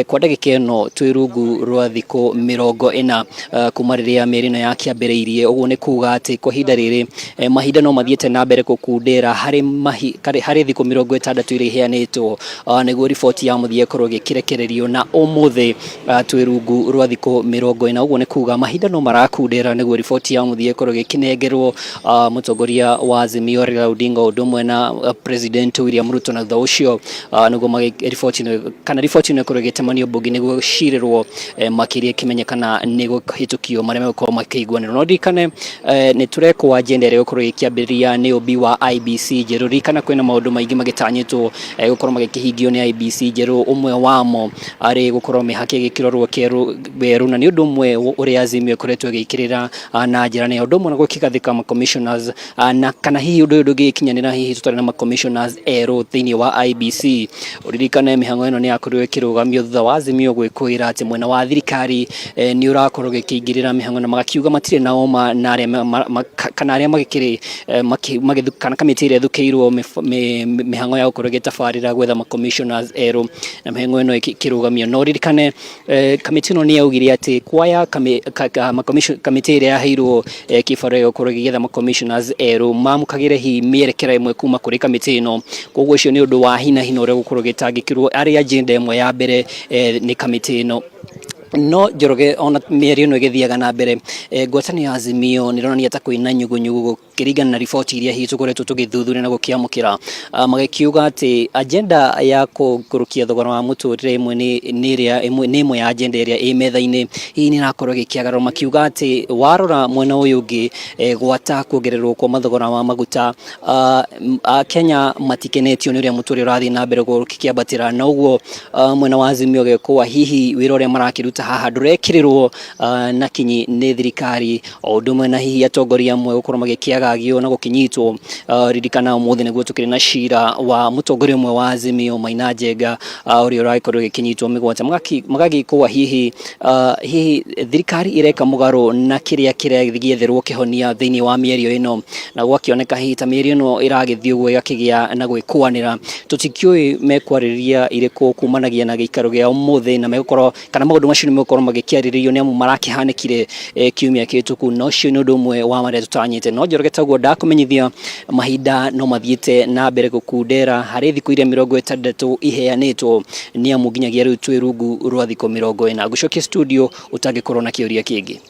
kwa ndagĩka ĩno twĩ rungu rwa thikũ 40 kuma rĩrĩa mĩario ĩno yakĩambĩrĩirie, ũguo nĩ kuga atĩ kwa ihinda rĩrĩ mahinda no mathiĩte na mbere gũkundĩra harĩ thikũ 60 iria iheanĩtwo nĩguo riboti ya mũthia ĩkorwo ĩgĩkĩrekererio, na ũmũthĩ twĩ rungu rwa thikũ 40, ũguo nĩ kuga mahinda no marakundĩra nĩguo riboti ya mũthia ĩkorwo ĩgĩkĩnengerwo mũtongoria wa Azimio Raila Odinga ũndũ ũmwe na President William Ruto, na thutha ũcio nĩguo riboti ĩno ĩkorwo ĩgĩtemanio bunge nĩguo cirĩrwo makĩria ĩkĩmenyekana nĩ gũhĩtũkio marĩa megũkorwo makĩiguanĩrwo. No ririkane nĩ tũrekwo agenda ĩrĩa gũkorwo ĩkĩambĩrĩria nĩ ũmbi wa IBC njerũ. Ririkana kwĩna maũndũ maingĩ magĩtanyĩtwo gũkorwo magĩkĩhingio nĩ IBC njerũ, ũmwe wamo arĩ gũkorwo mĩhaka ĩgĩkĩrorwo werũ, na nĩ ũndũ ũmwe ũrĩa Azimio ĩkoretwo ĩgĩkĩrĩra na njĩra nene, ũndũ ũmwe na gũkĩgathĩka ma-commissioners na kana hihi ũndũ ũyũ ndũngĩkinyanĩra hihi tũtarĩ na ma-commissioners erũ thĩinĩ wa IBC. Ũririkane mĩhang'o ĩno nĩ yakorirwo ĩkĩrũgamio thutha wa Azimio gwĩkũĩra atĩ mwena wa thirikari nĩ ũrakorwo gĩkĩingĩrĩra mĩhang'o na magakiuga matirĩ na ũma na arĩa magĩkĩrĩ kana kamĩtĩ ĩrĩa ĩthukĩirwo mĩhang'o ya gũkorwo ĩgĩtabarĩra gwetha ma-commissioners erũ na mĩhang'o ĩno ĩkĩrũgamio. No ririkane kamĩtĩ ĩno nĩ yaugire atĩ kwaya kamĩtĩ ĩrĩa yaheirwo kĩbarũa gĩa gũkorwo ĩgĩetha ma-commissioners erũ mamũkagĩre hihi mĩerekera ĩmwe kuma kũrĩ kamĩtĩ ĩno, koguo ũcio nĩ ũndũ wa hina ũrĩa gũkorwo gĩtangĩkĩrwo arĩ agenda ĩmwe ya mbere nĩ kamĩtĩ ĩno. No Njoroge, ona mĩario ĩno ĩgĩthiaga na mbere, ngwatanĩro ya Azimio nĩ ĩronania ta kwĩna nyugunyugu gũkĩringana na riboti iria hihi tũkoretwo tũgĩthuthuria na gũkĩamũkĩra, magĩkiuga atĩ agenda ya kũgũrũkia thogora wa mũtũrĩre nĩ ĩmwe ya agenda ĩrĩa ĩ metha-inĩ hihi nĩ ĩrakorwo ĩgĩkĩagarũrwo, makiuga atĩ warora mwena ũyũ ũngĩ gwata kuongererwo kwa mathogora ma maguta, Kenya matikenetio nĩ ũrĩa mũtũrĩre ũrathiĩ na mbere gũkĩambatĩra, na ũguo mwena wa Azimio gĩkũa hihi wĩra ũrĩa marakĩruta ta haha ndurekirirwo na kinyi ni thirikari o ndumwe na hihi atongoria amwe gukorwo magikiagagio na gukinyitwo ririkana umuthi niguo tukiri na shira wa mutongoria umwe wa Azimio Maina Njenga uria urakorwo gikinyitwo migwata magagikwa hihi thirikari ireka mugaro na kiria gietherwo kihonia thiini wa mierio ino na gwakioneka hihi ta mierio ino iragithii uguo igakigia na gwikwanira tutikioi mekwariria iriko kumanagia na gikaro gia umuthi na megukorwo kana maundu macio ni megukorwo magikiariririo ni amu marakihanikire kiumia kituku no cio ni undu umwe wa maria tutanyite no Njoroge taguo ndakumenyithia mahinda no mathiete na mbere gukundera hari thiku iria 60 iheanitwo ni amu nginyagia riu twi rungu rwa thiko 40 gucokia studio utangikorwo na kiuria kingi.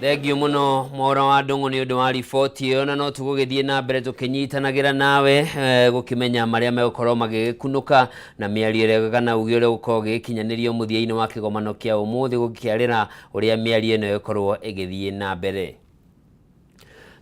Thengio muno Mwaura wa Ndung'u ni undu wa riboti iyo na no tugugithie na mbere tukinyitanagira nawe gukimenya maria megukorwo magikunuka na miario ire kana ugi ure gukorwo gikinyanirio muthia-ini wa kigomano kia umuthi gukiarira uria miario ino ikorwo igithie na mbere.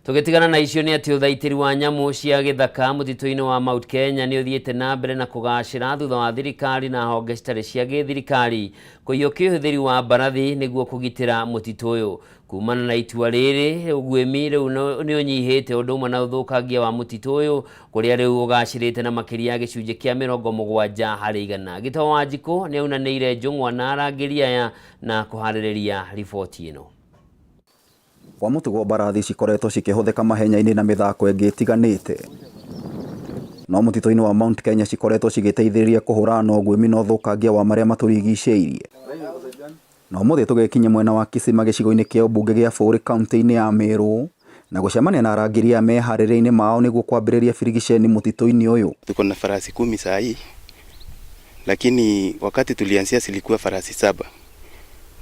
Tugitigana na icio ni ati uthaitiri wa nyamu cia githaka mutito-ini wa Mount Kenya ni uthiete na mbere na kugacira thutha wa thirikari na honge citari cia githirikari kuiyukia uhuthiri wa mbarathi niguo kugitira mutito uyu kumana na itua riri ugwimi riu ni unyihite undu umwe na uthukangia wa mutito uyu kuria riu ugacirite na makiria gicunje kia 70 hari 100. Gito Wanjiku ni unaniire njung'wa na arangiria ya na kuhaririria riboti ino. Kwa mutugo mbarathi cikoretwo cikihuthika mahenya-ini na mithako ingi itiganite no mutito-ini wa Mount Kenya cikoretwo cigiteithiriria kuhurana na ugwimi na uthukangia wa maria maturigiceirie no muthi tugekinye mwena wa Kisima gicigo-ini kia ubunge gia Buri kaunti-ini ya Meru na gucemania na arangiria meharĩrĩria-ini mao niguo kwambĩrĩria firigisheni mutito-ini uyu. Tuko na farasi 10 saa hii, lakini wakati tulianzia zilikuwa farasi 7,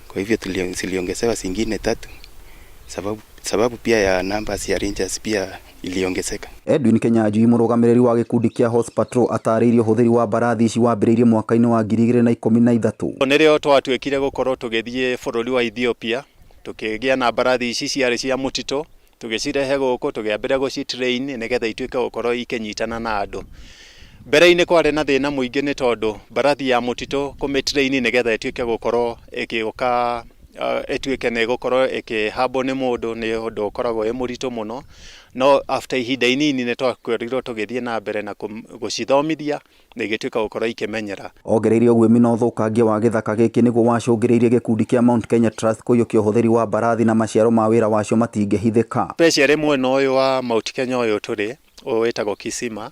kwa hivyo tuliongezewa zingine 3 sababu pia ya numbers ya rangers pia iliongezeka. Edwin Kenyanjui murugamiriri wa gikundi kia Horse Patrol atariirio huthiri wa mbarathi ici wambiriirie mwaka-ini wa 2013. Nirio twatuikire gukorwo tugithie bururi wa Ethiopia tukigia na mbarathi ici ciari cia mutito tugicirehe guku tugiambira gucitrain nigetha ituike gukorwo ikenyitana na andu. Mbere-ini kwari na thina muingi ni tondu mbarathi ya mutito kumitrain nigetha ituike gukorwo ikiuka etuike ne gukorwo ikihabo ni mundu ni undu ukoragwo e murito muno no after ihinda inini ne twakwirirwo tugithie na mbere na gucithomithia na igituika gukorwo ikimenyera. Ongereirio gwimi no thukangia wa githaka giki niguo wacungiriirie gikundi kia Mount Kenya Trust kuyukia uhuthiri wa mbarathi na maciaro ma wira wacio matingihithika. Special mwena uyu wa Mount Kenya uyu turi wetagwo Kisima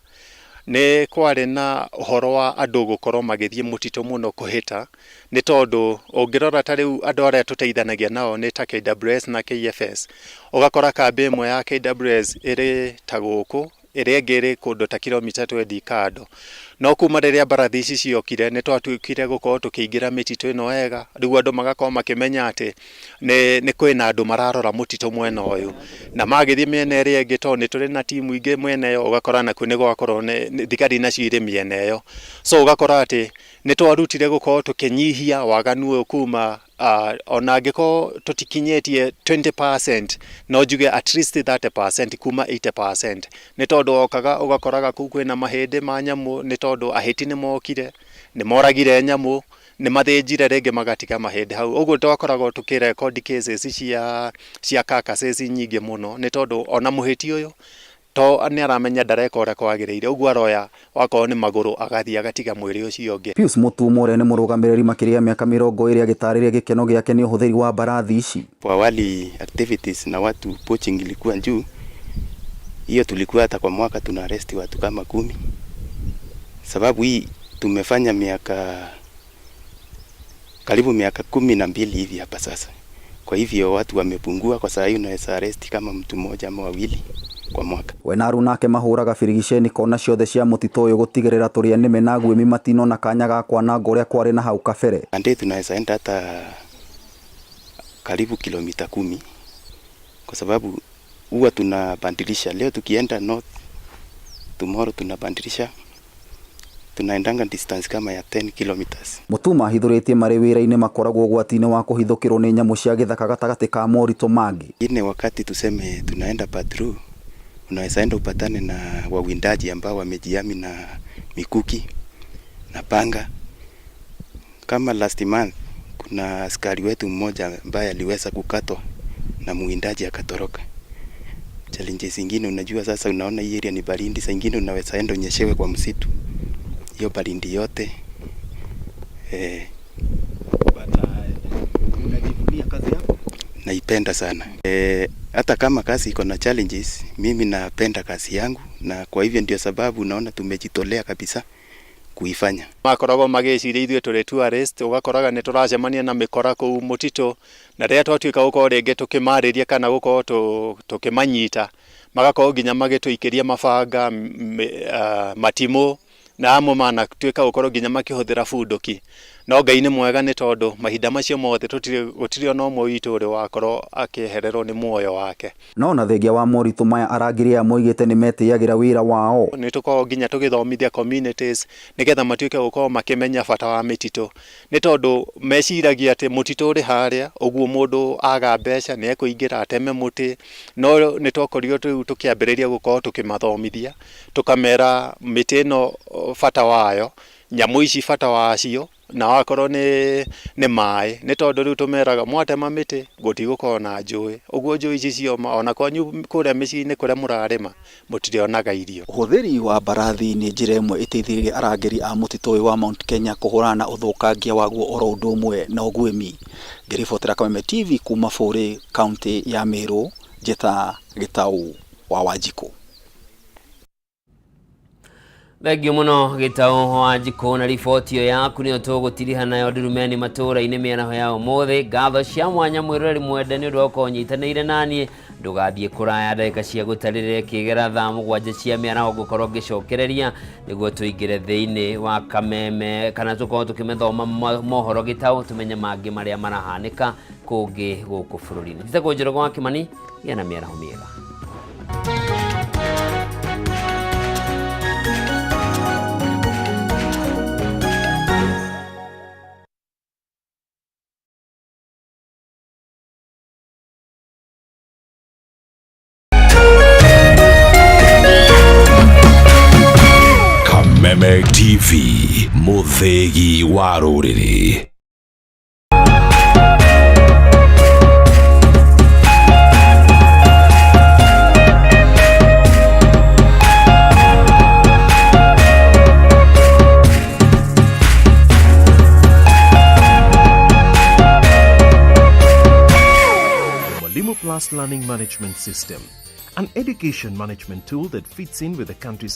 ne kwari na uhoro wa andu gukorwo magithie mutito muno kuhita ni tondu ungirora tariu andu aria tuteithanagia nao ni ta KWS na KFS ugakora kambi imwe ya KWS iri taguku iri ngiri kundu ta kilomita 20 kando no kuma riria mbarathi ici ciokire ni twatuikire gukorwo tukiingira mitito ino wega riu andu magakorwo makimenya ati ni kwina andu mararora mutito mwena uyu na magithie miena iri ingi to ni turi na timu ingi mwena yo ugakora na kuni gwakorwo ni thigari na ciire miena yo so ugakora ati ni twarutire gukorwo tukinyihia waganu uyu kuma ona angiko tutikinyetie 20% no juge at least 30% kuma 80% ni tondu okaga ugakoraga ku kwina mahindi ma nyamu ni tondu ahiti ni mokire ni moragire nyamu ni mathinjire ringi magatiga mahindi hau uguo twakoragwo tukirecord cases cia carcasses nyingi muno ni tondu ona muhiti uyu to ni aramenya ndareka ora kwagiriire uguo aroya wakorwo ni maguru agathia agatiga mwiri ucio ungi. Pius Mutumure ni murugamiriri makiria miaka 20 agitariria gikeno giake ni uhuthiri wa mbarathi ici. Kwa awali activities na watu poaching ilikuwa juu, hiyo tulikuwa hata kwa mwaka tuna arrest watu kama 10. Sababu hii tumefanya karibu miaka 12 hivi hapa sasa. Kwa hivyo watu wamepungua, kwa sababu unaweza arrest kama mtu mmoja ama wawili kwa mwaka. Wenaru nake mahuraga firigisheni kona ciothe cia mutito uyu gutigirira turia nime na gwimi matino na kanya ga kwananga uria kwari na hau kabere. Ande tunaweza enda hata karibu kilomita 10 kwa sababu huwa tunabandilisha. Leo tukienda north, tomorrow tunabandilisha, tunaendanga distance kama ya 10 kilometers. Mutuma hithuritie mari wira-ini makoragwo gwatine wa kuhithukirwo ni nyamu cia githaka gatagati ka morito mangi. Ine wakati tuseme tunaenda patrol, unaweza enda upatane na wawindaji ambao wamejiami na mikuki na panga. Kama last month kuna askari wetu mmoja ambaye aliweza kukatwa na muindaji akatoroka. Challenges zingine, unajua sasa, unaona hii area ni baridi, saa nyingine unaweza enda unyeshewe kwa msitu. Hiyo baridi yote unajivunia kazi yako? Naipenda sana. Hata kama kazi iko na challenges, mimi napenda kazi yangu, na kwa hivyo ndio sababu unaona tumejitolea kabisa kuifanya. Makorago mageciria ithuĩ tũrĩ tourist, ugakoraga nĩ tũracemania na mĩkora kũu mũtitũ, na rĩrĩa twatuĩka gũkorwo rĩngĩ tũkĩmarĩria kana gũkorwo tũkĩmanyita, magakorwo nginya magĩtũikĩria mabanga, matimũ, na amwe manatuĩka gũkorwo nginya makĩhũthĩra bunduki. No Ngai nĩ mwega nĩ tondũ mahinda macio mothe gũtirĩ ona ũmwe witũ ũrĩ wakorwo akĩehererwo nĩ muoyo wake. No na thengia wa moritũ maya arangĩri aya moigĩte nĩ metĩagĩra wĩra wao. Nĩ tũkoragwo nginya tũgĩthomithia communities nĩgetha matuĩke gũkorwo makĩmenya bata wa mĩtitũ, nĩ tondũ meciragia atĩ mũtitũ ũrĩ harĩa, ũguo mũndũ aga mbeca nĩ ekũingĩra ateme mũtĩ. No nĩ twakorirwo rĩu tũkĩambĩrĩria gũkorwo tũkĩmathomithia, tũkamera mĩtĩ ĩno bata wayo, nyamũ ici bata wacio, na wakorwo nĩ maĩ, nĩ tondũ rĩu tũmeraga mwatema mĩtĩ gũtigũkorwo na njũĩ, ũguo njũĩ ici cioma ona kwanyu kũrĩa mĩciĩ-inĩ kũrĩa mũrarĩma mũtirĩonaga irio. Ũhũthĩri wa mbarathi nĩ njĩra ĩmwe ĩteithĩrĩria arangĩri a mũtitũ ũyũ wa Mount Kenya kũhũrana na ũthũkangia waguo oro ũndũ ũmwe na ũguĩmi. Ngĩribotera Kameme TV kuma Bũrĩ, kaunti ya Meru, njĩta Gĩtaũ wa Wanjikũ. Thengio muno Gĩtaũ wa Wanjikũ na riboti ĩyo yaku nĩyo tũgũtiriha nayo Ndurumeni Matuura-ini mĩaraho ya ũmũthĩ. Ngatho cia mwanya mwĩroreri mwende nĩ ũndũ wa gũkorwo ũnyitanĩire naniĩ. Ndũgathiĩ kũraya, ndagĩka cia gũtarĩrĩra kĩgera thaa 7 cia mĩaraho ngũkorwo ngĩcokereria nĩguo tũingĩre thĩinĩ wa Kameme kana tũkorwo tũkĩmethoma mohoro Gĩtaũ, tũmenye mangĩ marĩa marahanĩka kũngĩ gũkũ bũrũri-inĩ. Njĩtagwo Njoroge wa Kimani, gĩa na mĩaraho mĩega. Kameme TV, mũthĩgi wa rũrĩrĩ. Mwalimu Plus Learning Management System, an education management tool that fits in with the country's